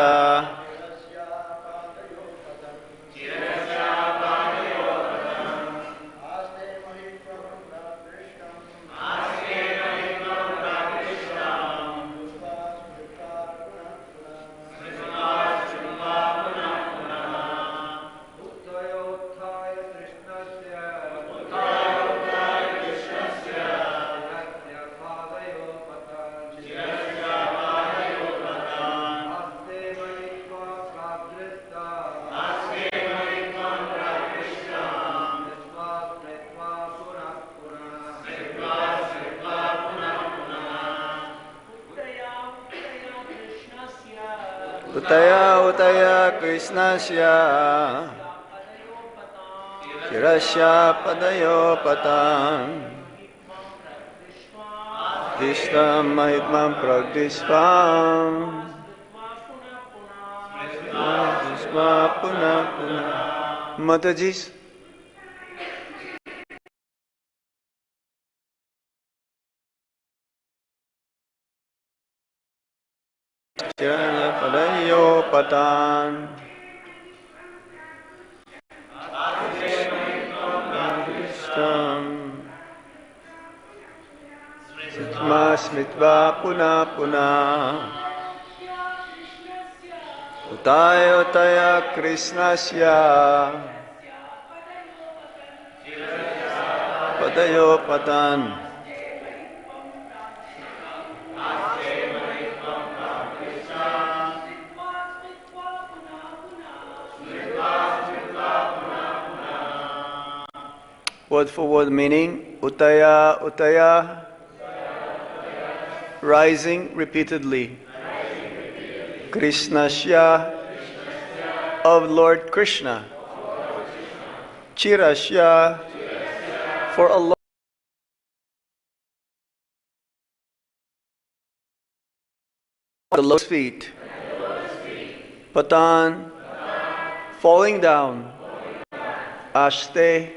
Utaya Krishnasya Chirasya Padayo Patan Dishtam Mahitmam Pragdispam Pragdispa Puna Puna. Matajis. Chirasya Padayo Patan Smitva Puna Puna. Utaya Krishnasya Padayo Patan Word for word meaning. Utaya rising repeatedly. Krishnasya of Lord Krishna. Chirasya for a long the lotus feet. Patan falling down. Ashte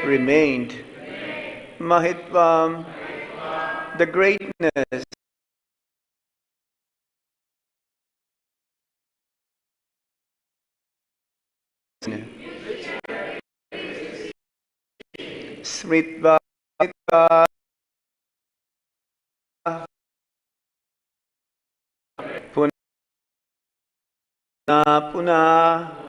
remained. Mahitvam the greatness. Smitva Puna Puna.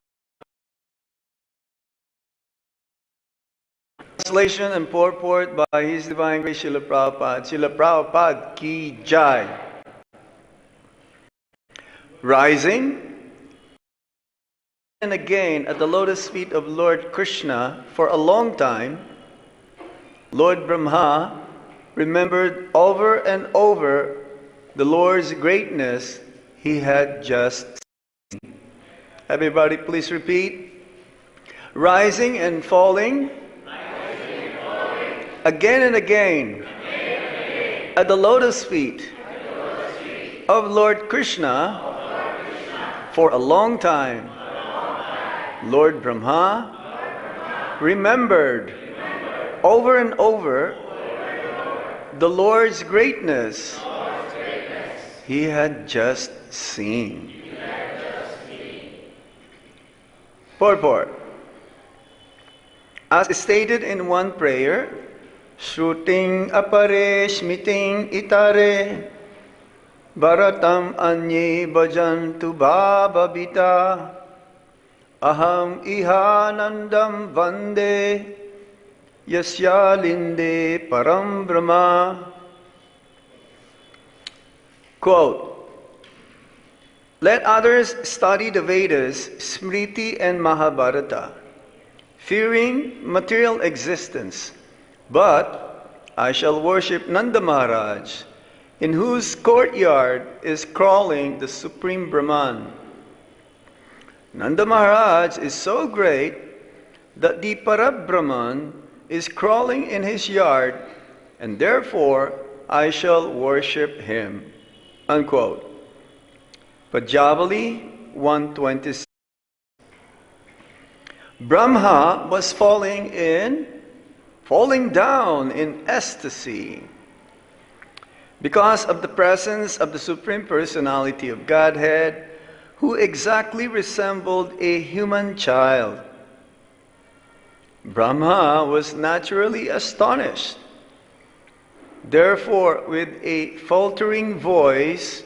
Translation and purport by His Divine Grace Srila Prabhupada. Srila Prabhupada Ki Jai. Rising and again at the lotus feet of Lord Krishna for a long time, Lord Brahma remembered over and over the Lord's greatness he had just seen. Everybody please repeat. Rising and falling. Again and again, at the lotus feet of Lord Krishna for a long time, Lord Brahma remembered over and over the Lord's greatness he had just seen. Purport. As stated in one prayer, Shruting apare shmiting itare Bharatam anye bhajantu bhababita Aham ihanandam vande Yasya linde param brahma. Quote, let others study the Vedas, Smriti and Mahabharata, fearing material existence, but I shall worship Nanda Maharaj, in whose courtyard is crawling the Supreme Brahman. Nanda Maharaj is so great that the Parabrahman is crawling in his yard, and therefore I shall worship him. Unquote. Pajavali 126. Brahma was falling down in ecstasy because of the presence of the Supreme Personality of Godhead, who exactly resembled a human child. Brahma was naturally astonished. Therefore, with a faltering voice,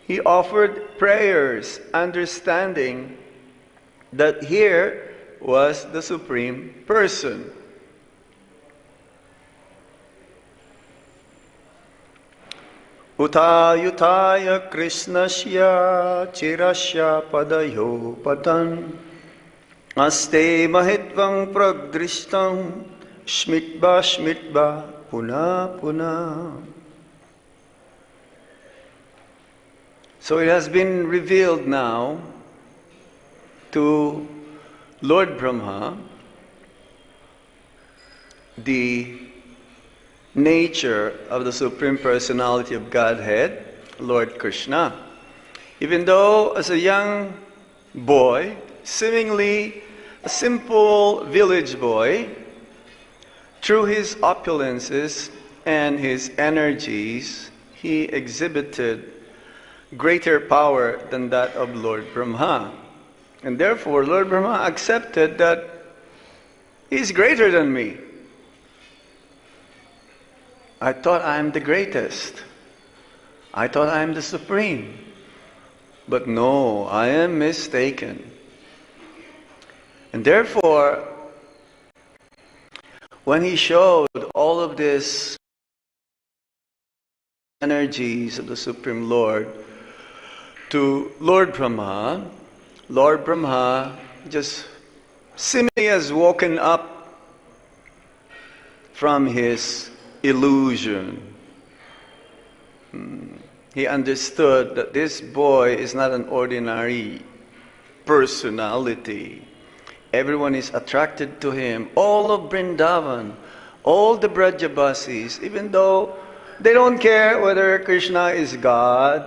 he offered prayers, understanding that here was the Supreme Person. Utayutaya Krishnasya Chirasya Padayo Patan Aste Mahitvam Pragdrishtam Shmitba Puna Puna. So it has been revealed now to Lord Brahma the nature of the Supreme Personality of Godhead, Lord Krishna. Even though as a young boy, seemingly a simple village boy, through his opulences and his energies, he exhibited greater power than that of Lord Brahma. And therefore, Lord Brahma accepted that he's greater than me. I thought I'm the greatest. I thought I'm the supreme. But no, I am mistaken. And therefore, when he showed all of these energies of the Supreme Lord to Lord Brahma just seemingly has woken up from his illusion. He understood that this boy is not an ordinary personality. Everyone is attracted to him. All of Vrindavan, all the Brajabasis, even though they don't care whether Krishna is God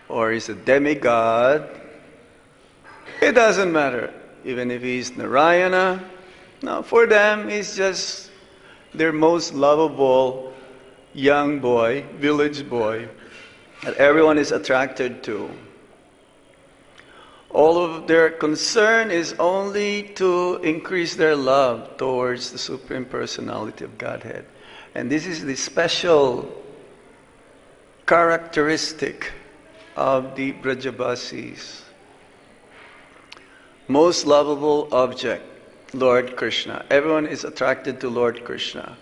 or is a demigod, it doesn't matter. Even if he's Narayana, no, for them he's just their most lovable young boy, village boy, that everyone is attracted to. All of their concern is only to increase their love towards the Supreme Personality of Godhead. And this is the special characteristic of the Brajabasis. Most lovable object, Lord Krishna. Everyone is attracted to Lord Krishna.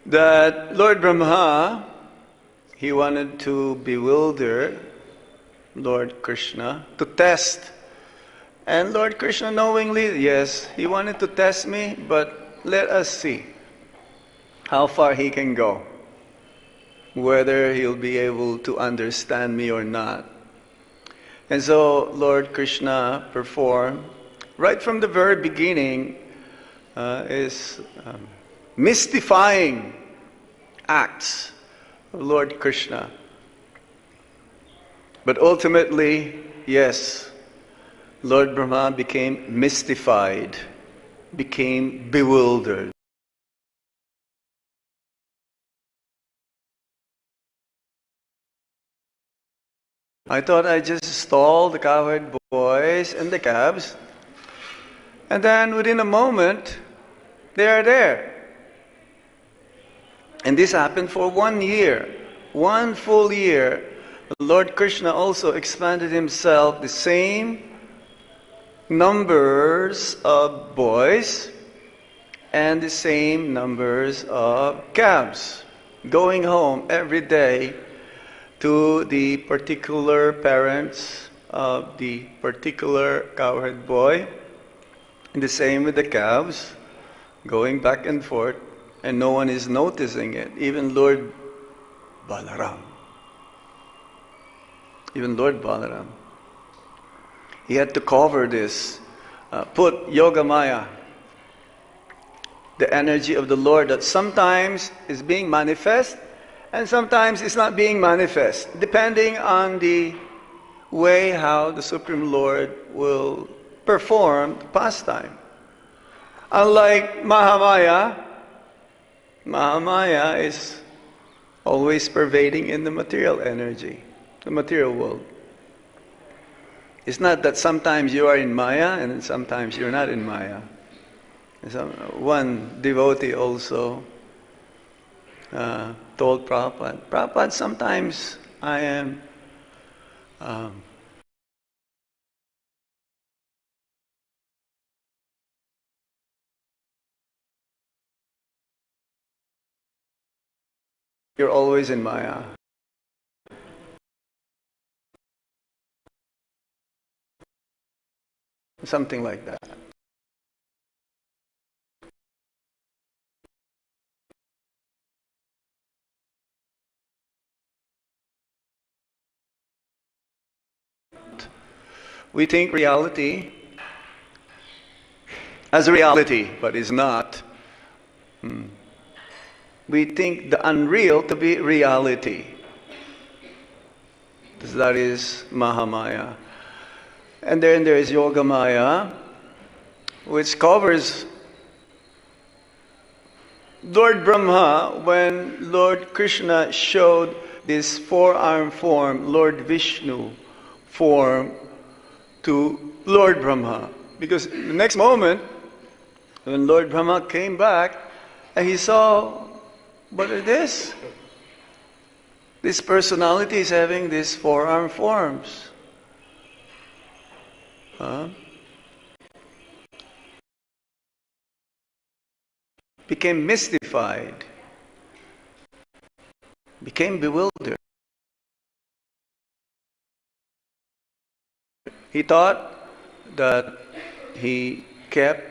That Lord Brahma, he wanted to bewilder Lord Krishna, to test. And Lord Krishna knowingly, yes, he wanted to test me, but let us see how far he can go. Whether he'll be able to understand me or not. And so Lord Krishna performed, right from the very beginning, is mystifying acts of Lord Krishna. But ultimately, yes, Lord Brahma became mystified, became bewildered. I thought I just stalled the cowherd boys and the calves, and then within a moment, they are there. And this happened for 1 year, 1 full year. Lord Krishna also expanded himself, the same numbers of boys and the same numbers of calves, going home every day to the particular parents of the particular cowherd boy, and the same with the calves, going back and forth, and no one is noticing it, even Lord Balaram. Even Lord Balaram. He had to cover this, put Yoga Maya, the energy of the Lord that sometimes is being manifest and sometimes it's not being manifest, depending on the way how the Supreme Lord will perform the pastime. Unlike Mahamaya, Mahamaya is always pervading in the material energy, the material world. It's not that sometimes you are in Maya and sometimes you're not in Maya. One devotee also told Prabhupada, Prabhupada, sometimes I am you're always in Maya. Something like that. We think reality as a reality, but is not. We think the unreal to be reality. That is Mahamaya. And then there is Yoga Maya, which covers Lord Brahma. When Lord Krishna showed this four-arm form, Lord Vishnu form, to Lord Brahma. Because the next moment, when Lord Brahma came back, and he saw, what is this? This personality is having these four-arm forms. Became mystified, became bewildered. He thought that he kept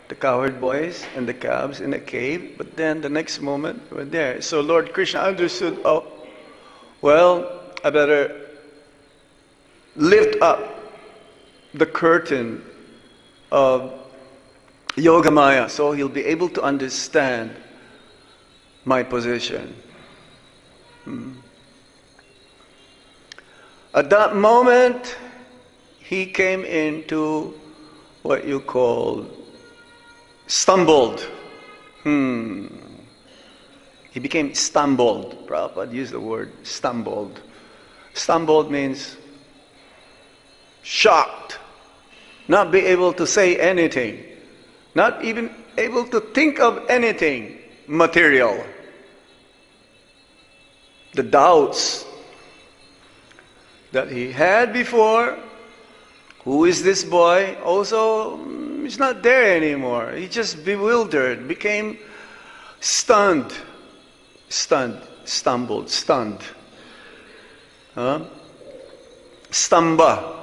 the cowherd boys and the calves in a cave, but then the next moment they were there. So Lord Krishna understood, oh, well, I better lift up the curtain of Yoga Maya so he'll be able to understand my position. At that moment, he came into what you call stumbled. He became stumbled. Prabhupada used the word stumbled. Stumbled means shocked, not be able to say anything, not even able to think of anything material. The doubts that he had before, who is this boy, also is not there anymore. He just bewildered, became stunned, stumbled, stunned. Stamba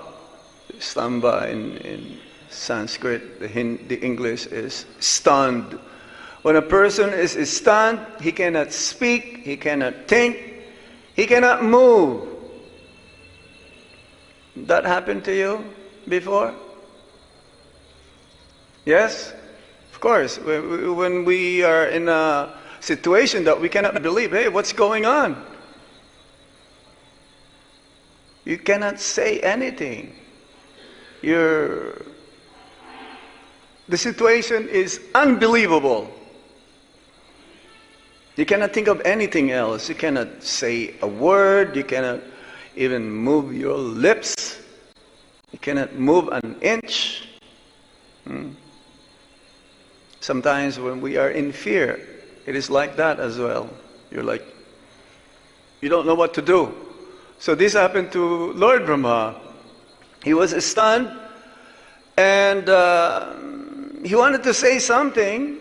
in Sanskrit, the English is stunned. When a person is stunned, he cannot speak, he cannot think, he cannot move. That happened to you before? Yes? Of course. When we are in a situation that we cannot believe, hey, what's going on? You cannot say anything. The situation is unbelievable. You cannot think of anything else. You cannot say a word. You cannot even move your lips. You cannot move an inch. Sometimes when we are in fear, it is like that as well. You're like, you don't know what to do. So this happened to Lord Brahma. He was stunned, and he wanted to say something,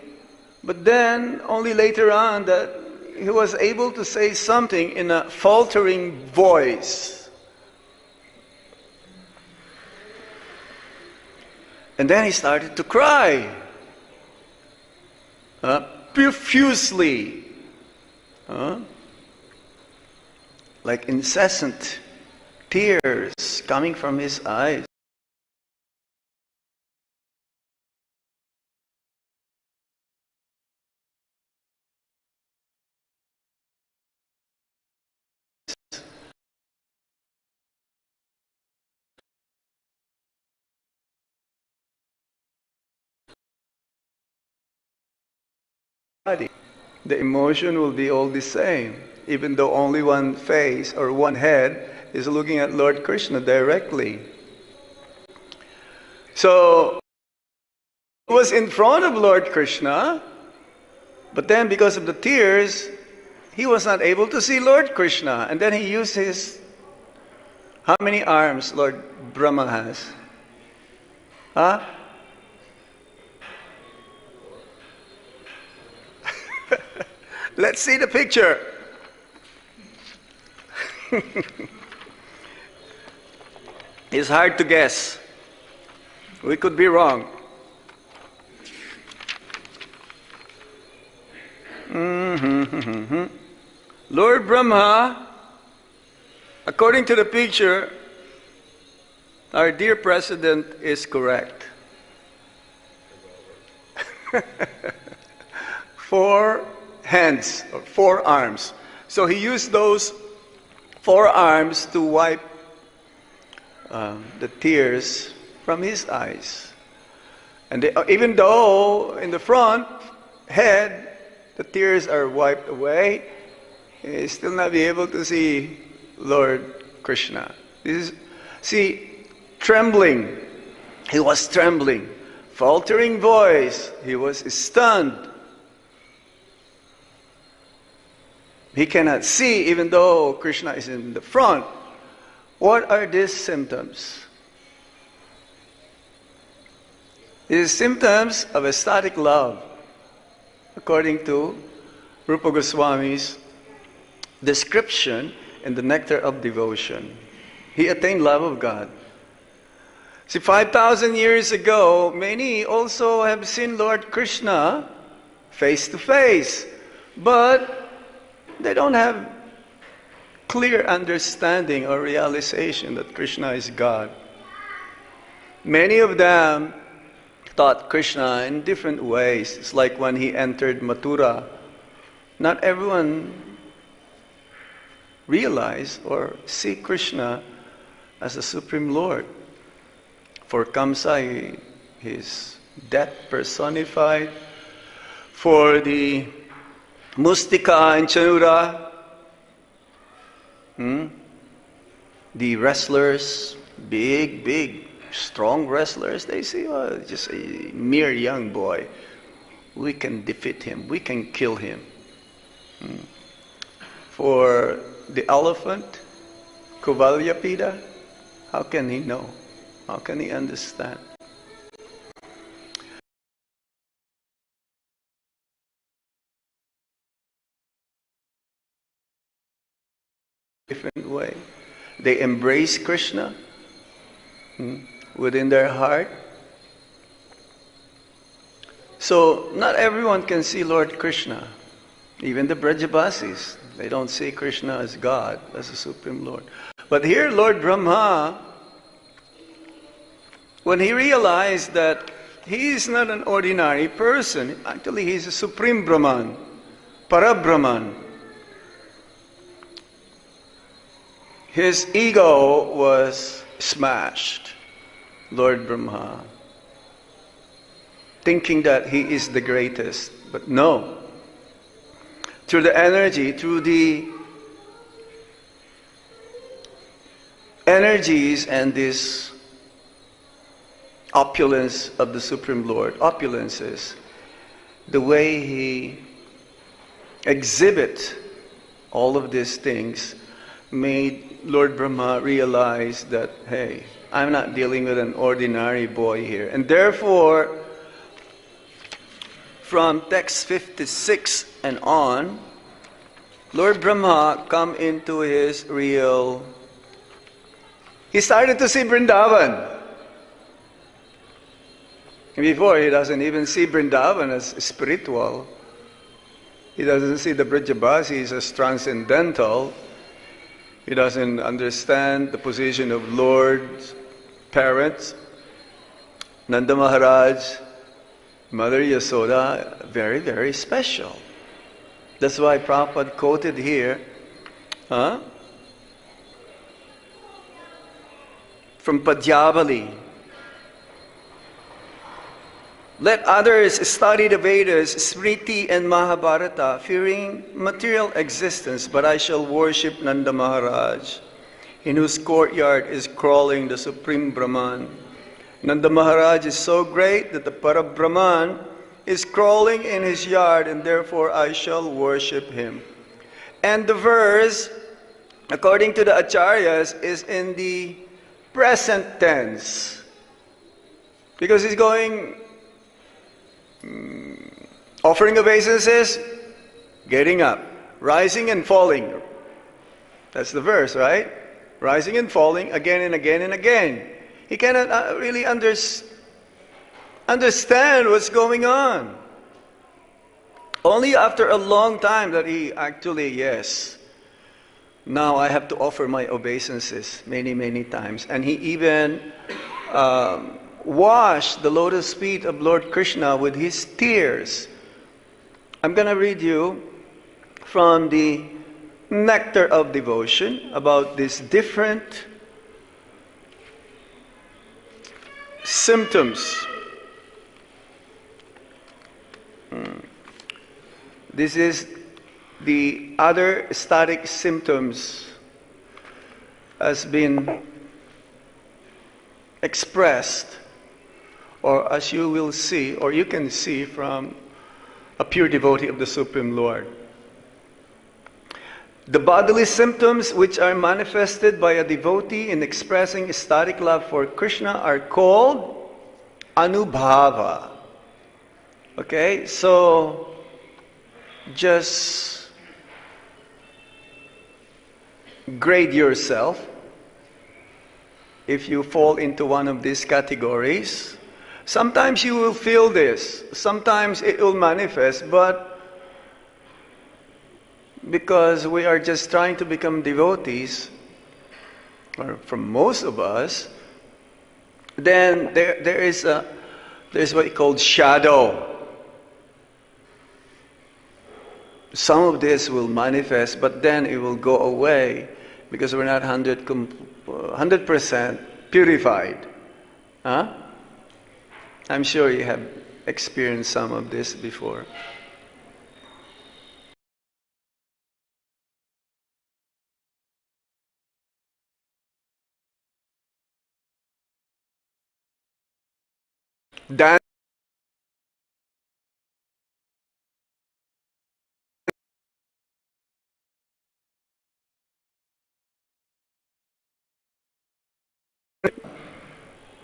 but then only later on that he was able to say something in a faltering voice. And then he started to cry profusely, like incessant tears coming from his eyes. The emotion will be all the same, even though only one face or one head is looking at Lord Krishna directly. So, he was in front of Lord Krishna, but then because of the tears, he was not able to see Lord Krishna. And then he used his, how many arms Lord Brahma has? Huh? Let's see the picture. It's hard to guess. We could be wrong. Lord Brahma, according to the picture, our dear President is correct. 4 hands or 4 arms. So he used those 4 arms to wipe the tears from his eyes. And even though in the front head the tears are wiped away, he still not be able to see Lord Krishna. This is, trembling. He was trembling. Faltering voice. He was stunned. He cannot see even though Krishna is in the front. What are these symptoms? It is symptoms of ecstatic love, according to Rupa Goswami's description in the Nectar of Devotion. He attained love of God. See, 5,000 years ago, many also have seen Lord Krishna face to face, but they don't have clear understanding or realization that Krishna is God. Many of them taught Krishna in different ways. It's like when he entered Mathura, not everyone realized or see Krishna as the Supreme Lord. For Kamsa, he is death personified. For the Mustika and Chanura, the wrestlers, big, strong wrestlers, they say, oh, just a mere young boy. We can defeat him. We can kill him. For the elephant, Kuvalyapida, how can he know? How can he understand? Different way. They embrace Krishna within their heart. So not everyone can see Lord Krishna. Even the Brajabasis, they don't see Krishna as God, as the Supreme Lord. But here Lord Brahma, when he realized that he is not an ordinary person, actually he is a Supreme Brahman, Parabrahman. His ego was smashed, Lord Brahma, thinking that he is the greatest. But no. Through the energy, through the energies and this opulence of the Supreme Lord, opulences, the way He exhibit all of these things made Lord Brahma realize that, hey, I'm not dealing with an ordinary boy here. And therefore, from text 56 and on, Lord Brahma come into his real... He started to see Vrindavan. Before, he doesn't even see Vrindavan as spiritual. He doesn't see the Brajabasis as transcendental. He doesn't understand the position of Lord's parents. Nanda Maharaj, Mother Yasoda, very, very special. That's why Prabhupada quoted here, from Padyavali. Let others study the Vedas, Smriti and Mahabharata, fearing material existence, but I shall worship Nanda Maharaj, in whose courtyard is crawling the Supreme Brahman. Nanda Maharaj is so great that the Parabrahman is crawling in his yard, and therefore I shall worship him. And the verse, according to the Acharyas, is in the present tense. Because he's going... offering obeisances, getting up, rising and falling. That's the verse, right? Rising and falling again and again and again. He cannot really understand what's going on. Only after a long time that he actually, yes, now I have to offer my obeisances many, many times. And he even washed the lotus feet of Lord Krishna with his tears. I'm going to read you from the Nectar of Devotion about these different symptoms. This is the other ecstatic symptoms has been expressed, or as you will see, or you can see from a pure devotee of the Supreme Lord. The bodily symptoms which are manifested by a devotee in expressing ecstatic love for Krishna are called anubhava. Okay, so just grade yourself if you fall into one of these categories. Sometimes you will feel this, sometimes it will manifest, but because we are just trying to become devotees, or for most of us, then there's what you call shadow. Some of this will manifest, but then it will go away because we're not 100% purified. Huh? I'm sure you have experienced some of this before. Dan-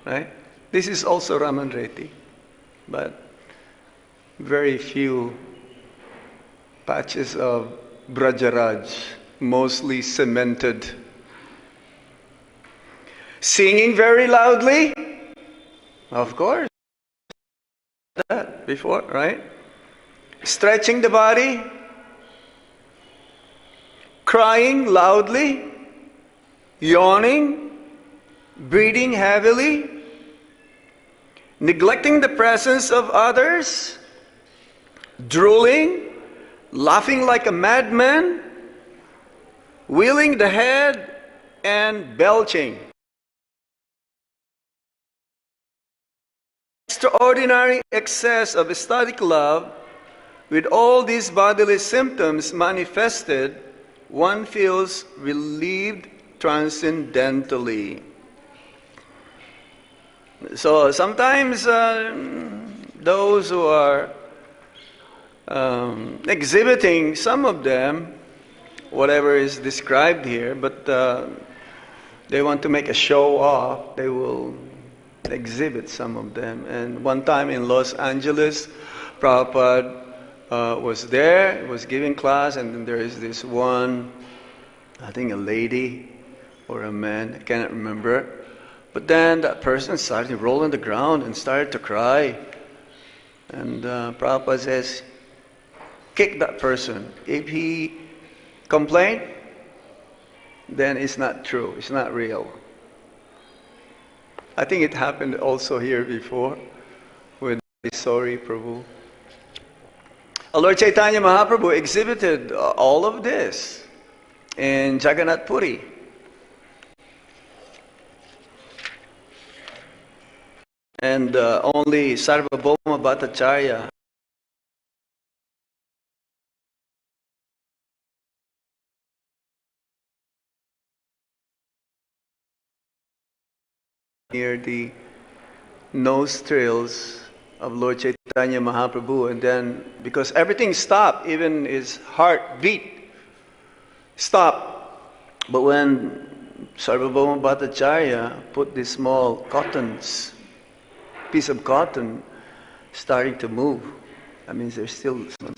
right? This is also Raman Reti, but very few patches of Brajaraj, mostly cemented. Singing very loudly, of course, that before, right? Stretching the body, crying loudly, yawning, breathing heavily, neglecting the presence of others, drooling, laughing like a madman, wheeling the head, and belching. Extraordinary excess of ecstatic love, with all these bodily symptoms manifested, one feels relieved transcendentally. So sometimes those who are exhibiting some of them, whatever is described here, but they want to make a show off, they will exhibit some of them. And one time in Los Angeles, Prabhupada was there, was giving class, and then there is this one, I think a lady or a man, I cannot remember. But then that person started to roll on the ground and started to cry. And Prabhupada says, kick that person. If he complained, then it's not true, it's not real. I think it happened also here before with Sorry Prabhu. Lord Chaitanya Mahaprabhu exhibited all of this in Jagannath Puri. And only Sarvabhauma Bhattacharya near the nostrils of Lord Chaitanya Mahaprabhu, and then because everything stopped, even his heartbeat stopped. But when Sarvabhauma Bhattacharya put this small piece of cotton starting to move, that means there's still some.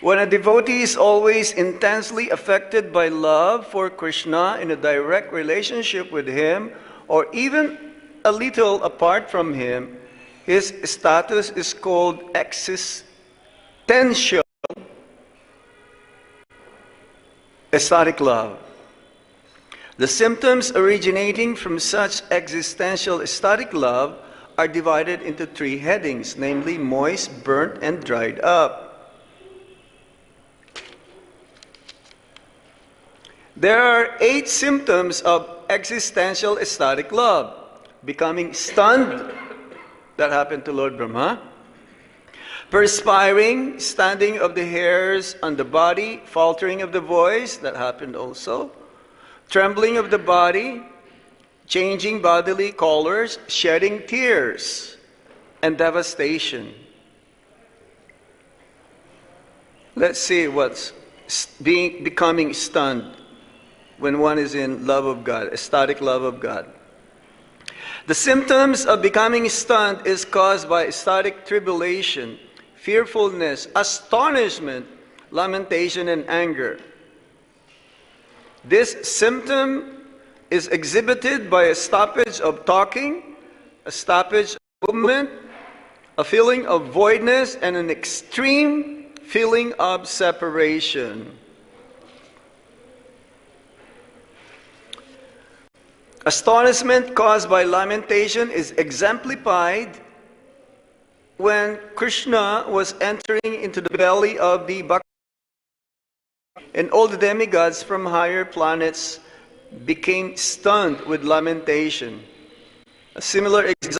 When a devotee is always intensely affected by love for Krishna in a direct relationship with him, or even a little apart from him, his status is called existential ecstatic love. The symptoms originating from such existential ecstatic love are divided into three headings, namely moist, burnt, and dried up. There are 8 symptoms of existential ecstatic love. Becoming stunned, that happened to Lord Brahma. Perspiring, standing of the hairs on the body, faltering of the voice, that happened also. Trembling of the body, changing bodily colors, shedding tears, and devastation. Let's see what's becoming stunned when one is in love of God, ecstatic love of God. The symptoms of becoming stunned is caused by ecstatic tribulation, fearfulness, astonishment, lamentation, and anger. This symptom is exhibited by a stoppage of talking, a stoppage of movement, a feeling of voidness, and an extreme feeling of separation. Astonishment caused by lamentation is exemplified when Krishna was entering into the belly of the Bhakti, and all the demigods from higher planets became stunned with lamentation. A similar example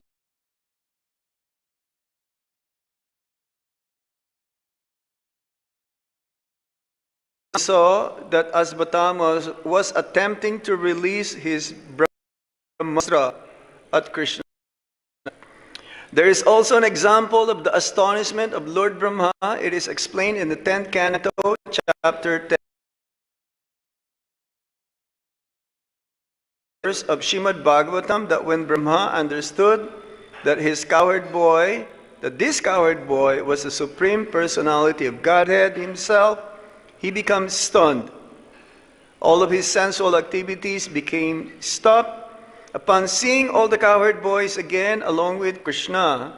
saw that Asvatthama was attempting to release his Brahmastra at Krishna. There is also an example of the astonishment of Lord Brahma. It is explained in the 10th canto, chapter 10 of Srimad Bhagavatam, that when Brahma understood that this cowherd boy was the Supreme Personality of Godhead himself, he becomes stunned. All of his sensual activities became stopped. Upon seeing all the cowherd boys again along with Krishna,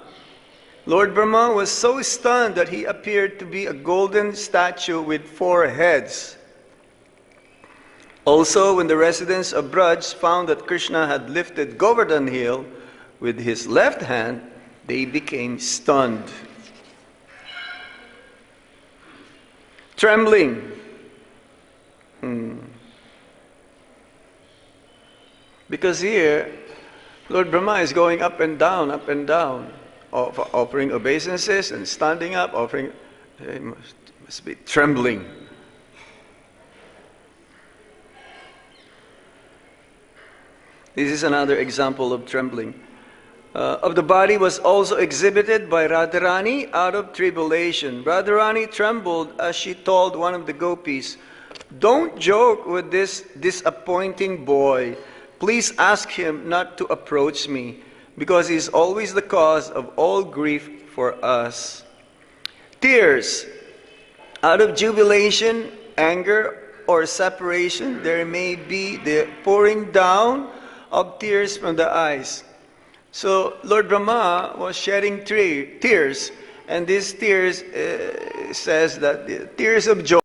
Lord Brahma was so stunned that he appeared to be a golden statue with 4 heads. Also, when the residents of Braj found that Krishna had lifted Govardhan hill with his left hand, they became stunned. Trembling. Because here, Lord Brahma is going up and down, offering obeisances and standing up, offering. He must be trembling. This is another example of trembling. Of the body was also exhibited by Radharani out of tribulation. Radharani trembled as she told one of the gopis, "Don't joke with this disappointing boy. Please ask him not to approach me, because he is always the cause of all grief for us." Tears. Out of jubilation, anger, or separation, there may be the pouring down of tears from the eyes. So Lord Brahma was shedding tears, and these tears says that the tears of joy.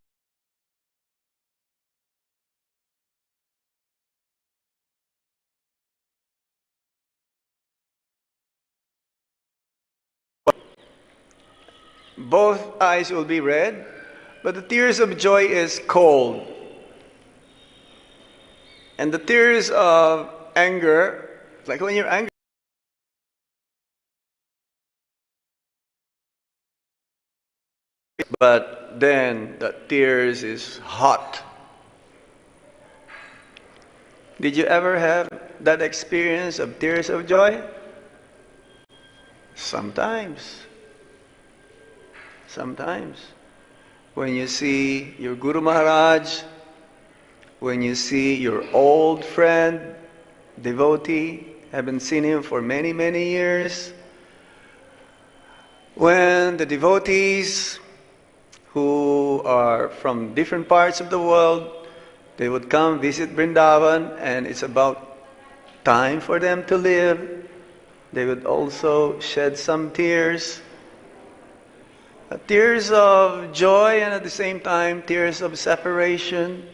Both eyes will be red, but the tears of joy is cold. And the tears of anger, like when you're angry, but then the tears is hot. Did you ever have that experience of tears of joy? Sometimes. When you see your Guru Maharaj, when you see your old friend, devotee, haven't seen him for many, many years, when the devotees who are from different parts of the world, they would come visit Vrindavan, and it's about time for them to leave, they would also shed some tears. Tears of joy, and at the same time tears of separation.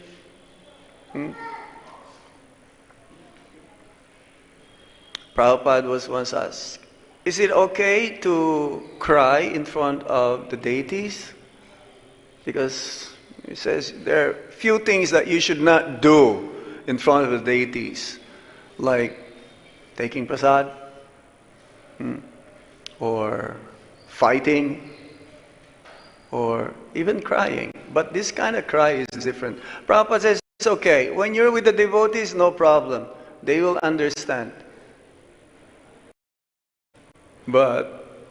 Prabhupada was once asked, is it okay to cry in front of the deities? Because he says there are few things that you should not do in front of the deities, like taking prasad, or fighting, or even crying. But this kind of cry is different. Prabhupada says it's okay. When you're with the devotees, no problem. They will understand. But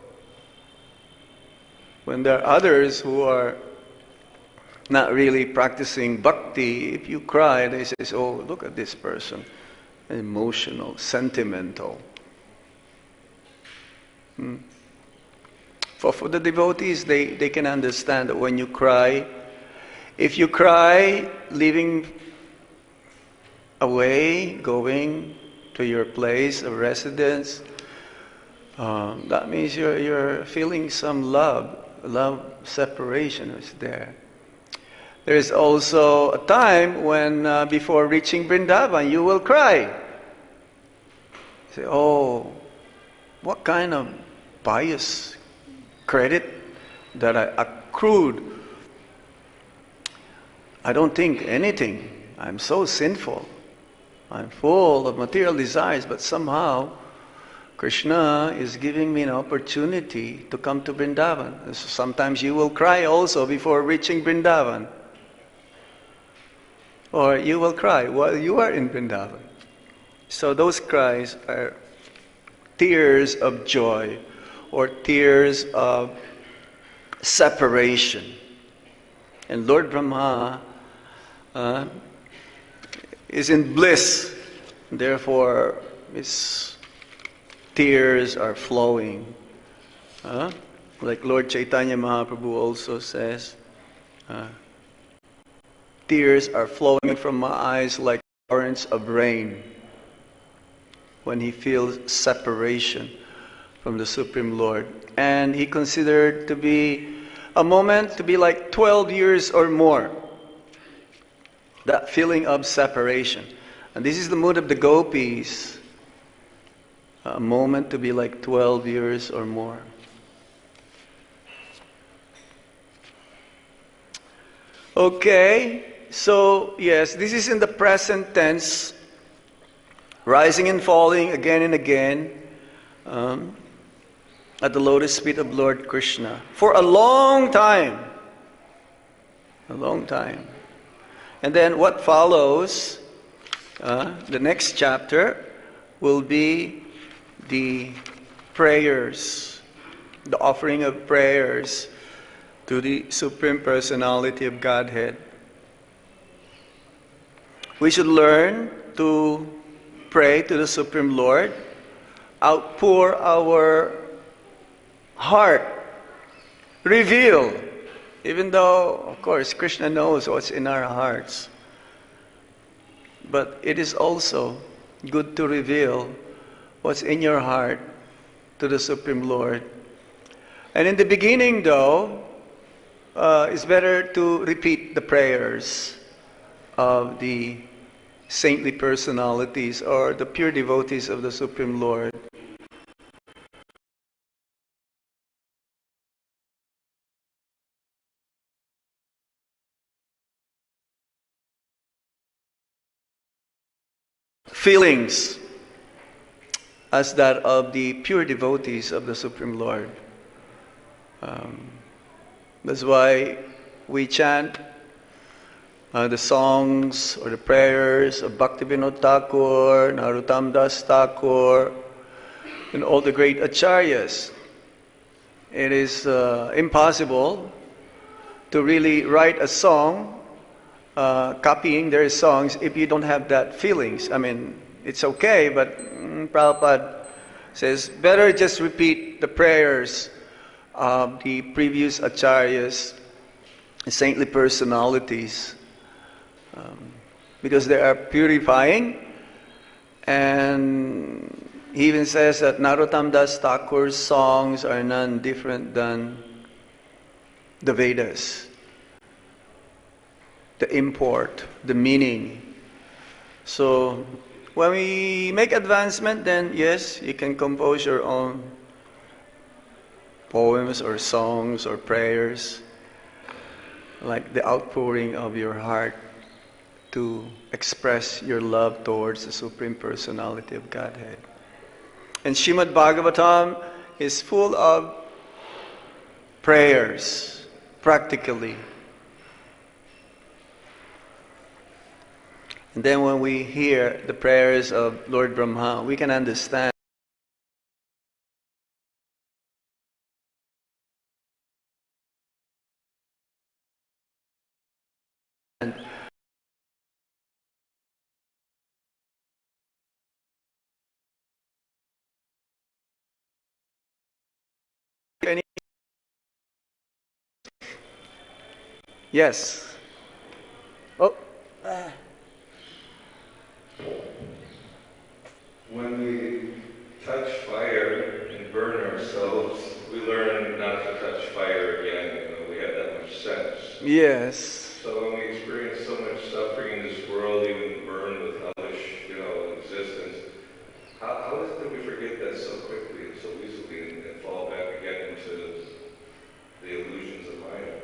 when there are others who are not really practicing bhakti, if you cry, they say, oh, look at this person. Emotional, sentimental. For the devotees, they can understand that when you cry, if you cry leaving away, going to your place of residence, that means you're feeling some love separation is there. There is also a time when before reaching Vrindavan, you will cry. Say, oh, what kind of bias credit that I accrued. I don't think anything. I'm so sinful. I'm full of material desires, but somehow Krishna is giving me an opportunity to come to Vrindavan. So sometimes you will cry also before reaching Vrindavan. Or you will cry while you are in Vrindavan. So those cries are tears of joy, or tears of separation. And Lord Brahma is in bliss, therefore his tears are flowing. Like Lord Chaitanya Mahaprabhu also says, tears are flowing from my eyes like torrents of rain when he feels separation from the Supreme Lord. And he considered to be a moment to be like 12 years or more. That feeling of separation. And this is the mood of the gopis. A moment to be like 12 years or more. Okay, so yes, this is in the present tense. rising and falling again and again at the lotus feet of Lord Krishna for a long time. A long time. And then what follows, the next chapter, will be the prayers, the offering of prayers to the Supreme Personality of Godhead. We should learn to pray to the Supreme Lord, outpour our heart, reveal, even though, of course, Krishna knows what's in our hearts. But it is also good to reveal what's in your heart to the Supreme Lord. And in the beginning, though, it's better to repeat the prayers of the saintly personalities or the pure devotees of the Supreme Lord. Feelings as that of the pure devotees of the Supreme Lord. That's why we chant the songs or the prayers of Bhaktivinoda Thakur, Narottam Das Thakur, and all the great acharyas. It is impossible to really write a song copying their songs if you don't have that feelings. I mean, it's okay, but Prabhupada says better just repeat the prayers of the previous acharyas, saintly personalities, because they are purifying. And he even says that Narottam Das Thakur's songs are none different than the Vedas. The import, the meaning. So when we make advancement, then yes, you can compose your own poems or songs or prayers, like the outpouring of your heart to express your love towards the Supreme Personality of Godhead. And Srimad Bhagavatam is full of prayers, practically. And then when we hear the prayers of Lord Brahma, we can understand yes. Oh. When we touch fire and burn ourselves, we learn not to touch fire again. We have that much sense. Yes. So when we experience so much suffering in this world, even burned with hellish, existence, how is it that we forget that so quickly and so easily and fall back again into the illusions of Maya?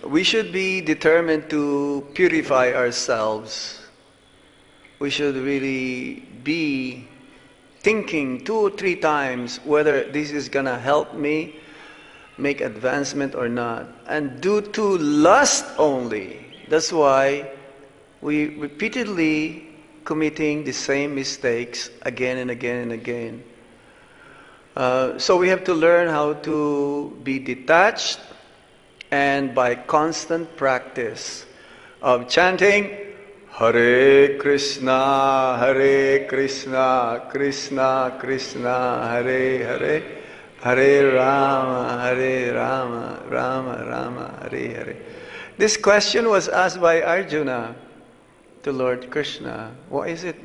We should be determined to purify ourselves. We should really be thinking 2 or 3 times whether this is going to help me make advancement or not. And due to lust only, that's why we repeatedly committing the same mistakes again and again and again. So we have to learn how to be detached, and by constant practice of chanting Hare Krishna, Krishna Krishna, Hare Hare, Hare Rama, Rama Rama, Hare Hare. This question was asked by Arjuna to Lord Krishna. Why is it,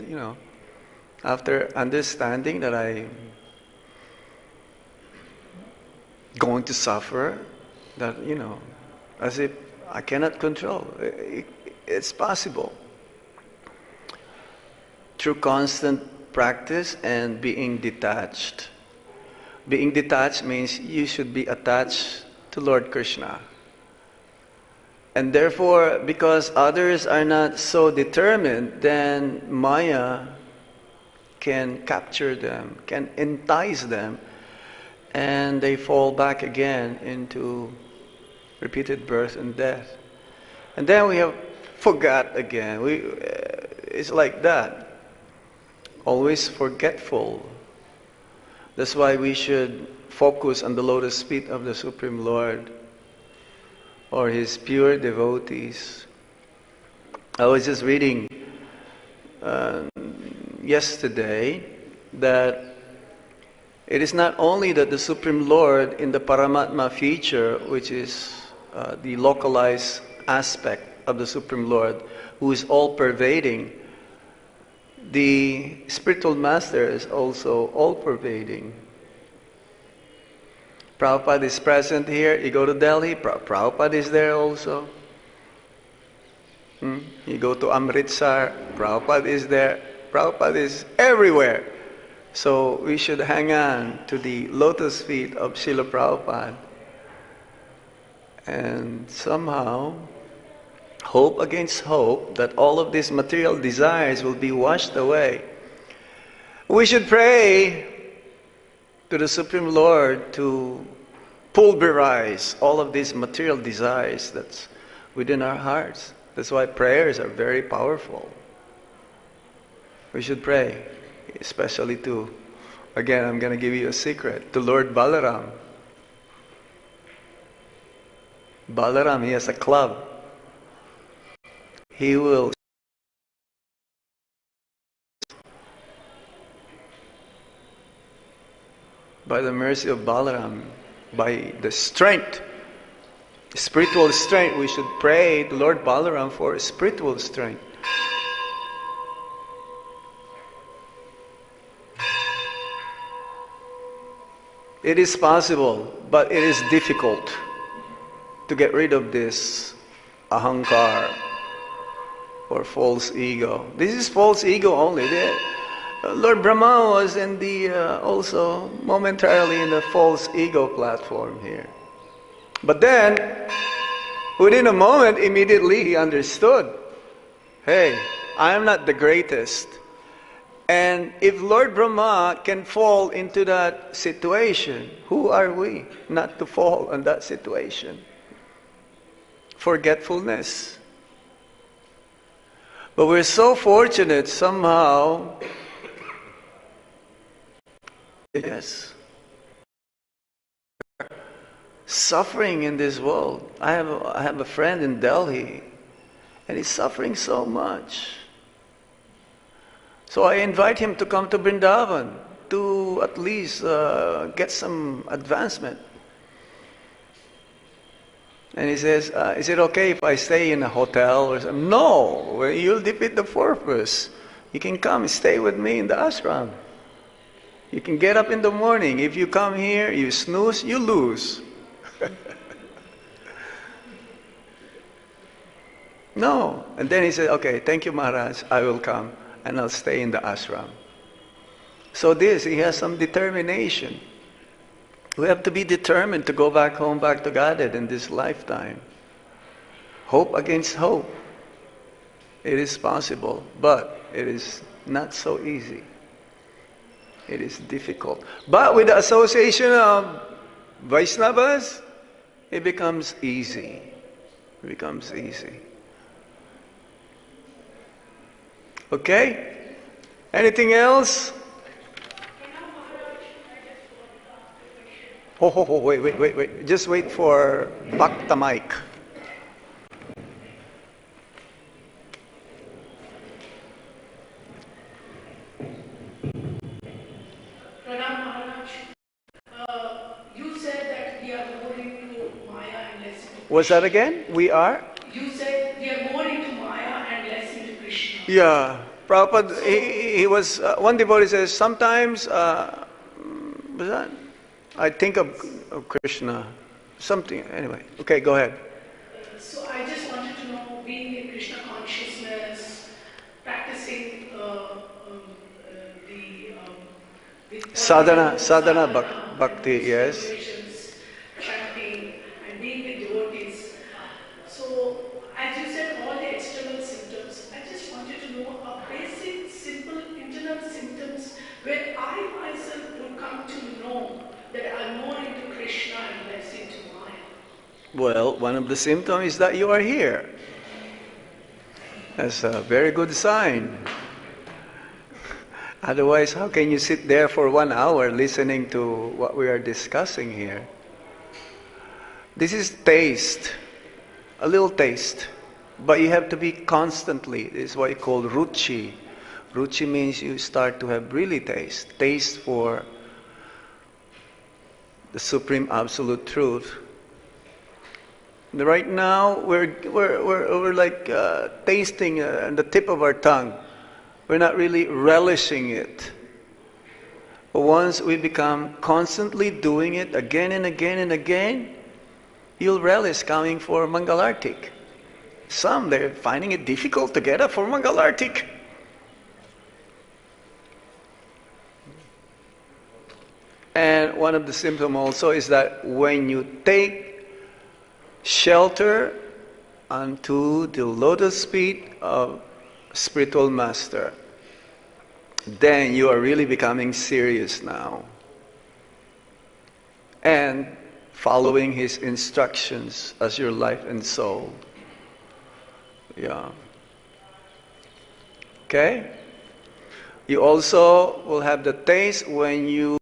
after understanding that I'm going to suffer, that, as if I cannot control. It's possible. Through constant practice and being detached. Being detached means you should be attached to Lord Krishna. And therefore, because others are not so determined, then Maya can capture them, can entice them, and they fall back again into repeated birth and death. And then we have forgot again. It's like that. Always forgetful. That's why we should focus on the lotus feet of the Supreme Lord or His pure devotees. I was just reading yesterday that it is not only that the Supreme Lord in the Paramatma feature, which is the localized aspect of the Supreme Lord, who is all-pervading, the spiritual master is also all-pervading. Prabhupada is present here. You go to Delhi, Prabhupada is there also. You go to Amritsar, Prabhupada is there. Prabhupada is everywhere. So we should hang on to the lotus feet of Srila Prabhupada and somehow hope against hope that all of these material desires will be washed away. We should pray to the Supreme Lord to pulverize all of these material desires that's within our hearts. That's why prayers are very powerful. We should pray, especially to, again, I'm going to give you a secret, to Lord Balaram. Balaram, he has a club. He will by the mercy of Balaram, by the strength, spiritual strength, we should pray to Lord Balaram for spiritual strength. It is possible, but it is difficult to get rid of this ahankar or false ego. This is false ego only. Lord Brahma was in the also momentarily in the false ego platform here. But then, within a moment, immediately he understood, hey, I am not the greatest. And if Lord Brahma can fall into that situation, who are we not to fall in that situation? Forgetfulness. But we're so fortunate somehow. Yes. Suffering in this world. I have a friend in Delhi, and he's suffering so much. So I invite him to come to Vrindavan to at least get some advancement. And he says, is it okay if I stay in a hotel or something? No, you'll defeat the purpose. You can come and stay with me in the ashram. You can get up in the morning. If you come here, you snooze, you lose. No. And then he said, okay, thank you, Maharaj, I will come and I'll stay in the ashram. So he has some determination. We have to be determined to go back home, back to Godhead in this lifetime. Hope against hope. It is possible, but it is not so easy. It is difficult. But with the association of Vaishnavas, it becomes easy. It becomes easy. Okay? Anything else? Wait. Just wait for Bhakta mic. Pranam Maharaj, you said that we are more into Maya and less into Krishna. What's that again? We are? You said we are more into Maya and less into Krishna. Yeah. Prabhupada, he was, one devotee says, sometimes, what's that? I think of Krishna, something, anyway. Okay, go ahead. So I just wanted to know, being in Krishna consciousness, practicing Sadhana bhakti, yes. Chanting and being with devotees. So Well, one of the symptoms is that you are here. That's a very good sign. Otherwise, how can you sit there for 1 hour listening to what we are discussing here? This is taste, a little taste. But you have to be constantly. This is what you call ruchi. Ruchi means you start to have really taste. Taste for the Supreme Absolute Truth. Right now, we're like tasting on the tip of our tongue. We're not really relishing it. But once we become constantly doing it again and again and again, you'll relish coming for Mangalartik. Some, they're finding it difficult to get up for Mangalartik. And one of the symptoms also is that when you take shelter unto the lotus feet of spiritual master, then you are really becoming serious now. And following his instructions as your life and soul. Yeah. Okay? You also will have the taste when you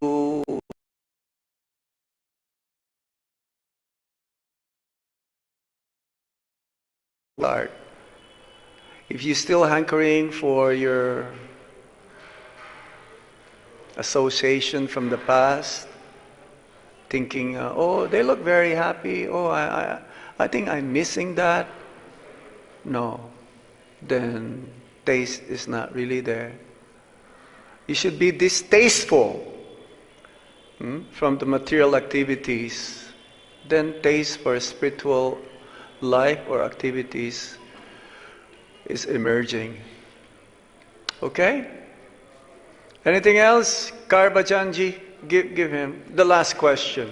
start. If you're still hankering for your association from the past, thinking, oh, they look very happy, oh, I think I'm missing that. No, then taste is not really there. You should be distasteful from the material activities. Then taste for spiritual life or activities is emerging. Okay? Anything else? Karbachanji, give him the last question.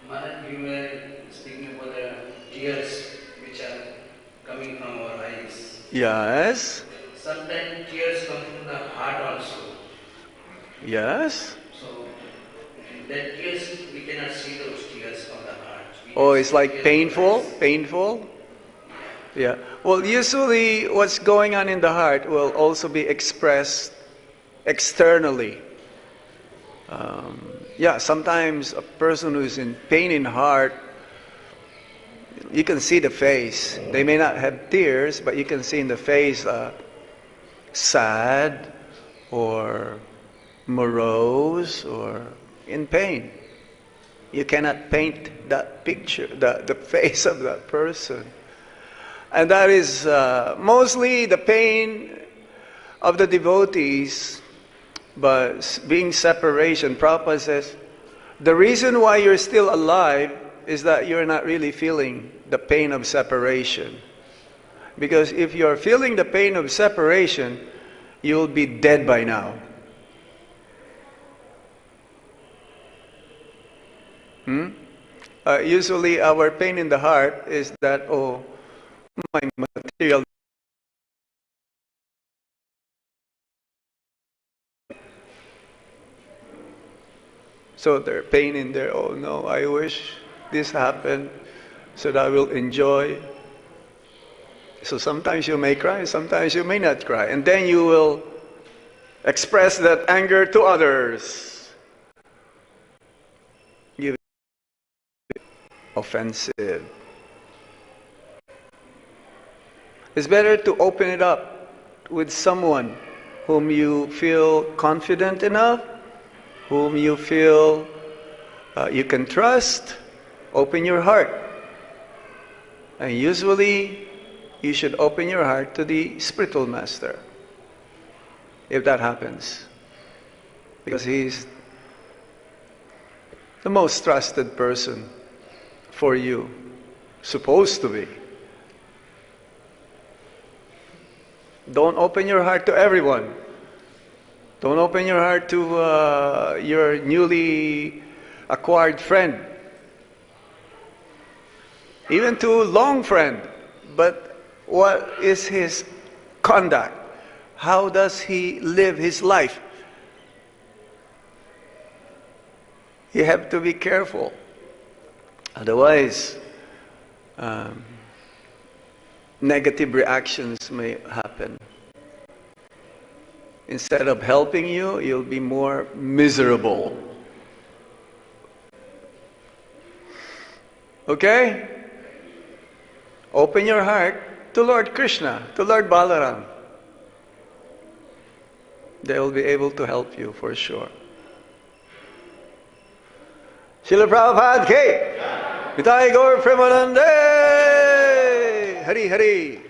Maharaj, you were speaking about the tears which are coming from our eyes. Yes. Sometimes tears come from the heart also. Yes. So, that tears, we cannot see those tears of the heart. Oh, it's like painful? Painful? Yeah. Well, usually what's going on in the heart will also be expressed externally. Yeah, sometimes a person who's in pain in heart, you can see the face. They may not have tears, but you can see in the face sad or morose or in pain. You cannot paint that picture, the face of that person. And that is mostly the pain of the devotees. But being separation, Prabhupada says, the reason why you're still alive is that you're not really feeling the pain of separation. Because if you're feeling the pain of separation, you'll be dead by now. Usually our pain in the heart is that, oh, my material. So there's pain in there, oh no, I wish this happened so that I will enjoy. So sometimes you may cry, sometimes you may not cry. And then you will express that anger to others. Give it offensive. It's better to open it up with someone whom you feel confident enough, whom you feel you can trust. Open your heart. And usually you should open your heart to the spiritual master, if that happens. Because he's the most trusted person for you, supposed to be. Don't open your heart to everyone. Don't open your heart to your newly acquired friend. Even to long friend. But What is his conduct? How does he live his life? You have to be careful. Otherwise, negative reactions may happen. Instead of helping you, you'll be more miserable. Okay? Open your heart to Lord Krishna, to Lord Balaram. They will be able to help you for sure. Srila Prabhupada Ki! Nitai Gaur Premanande! Hari Hari!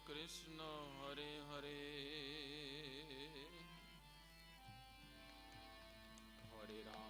Krishna Hare Hare Hare Rama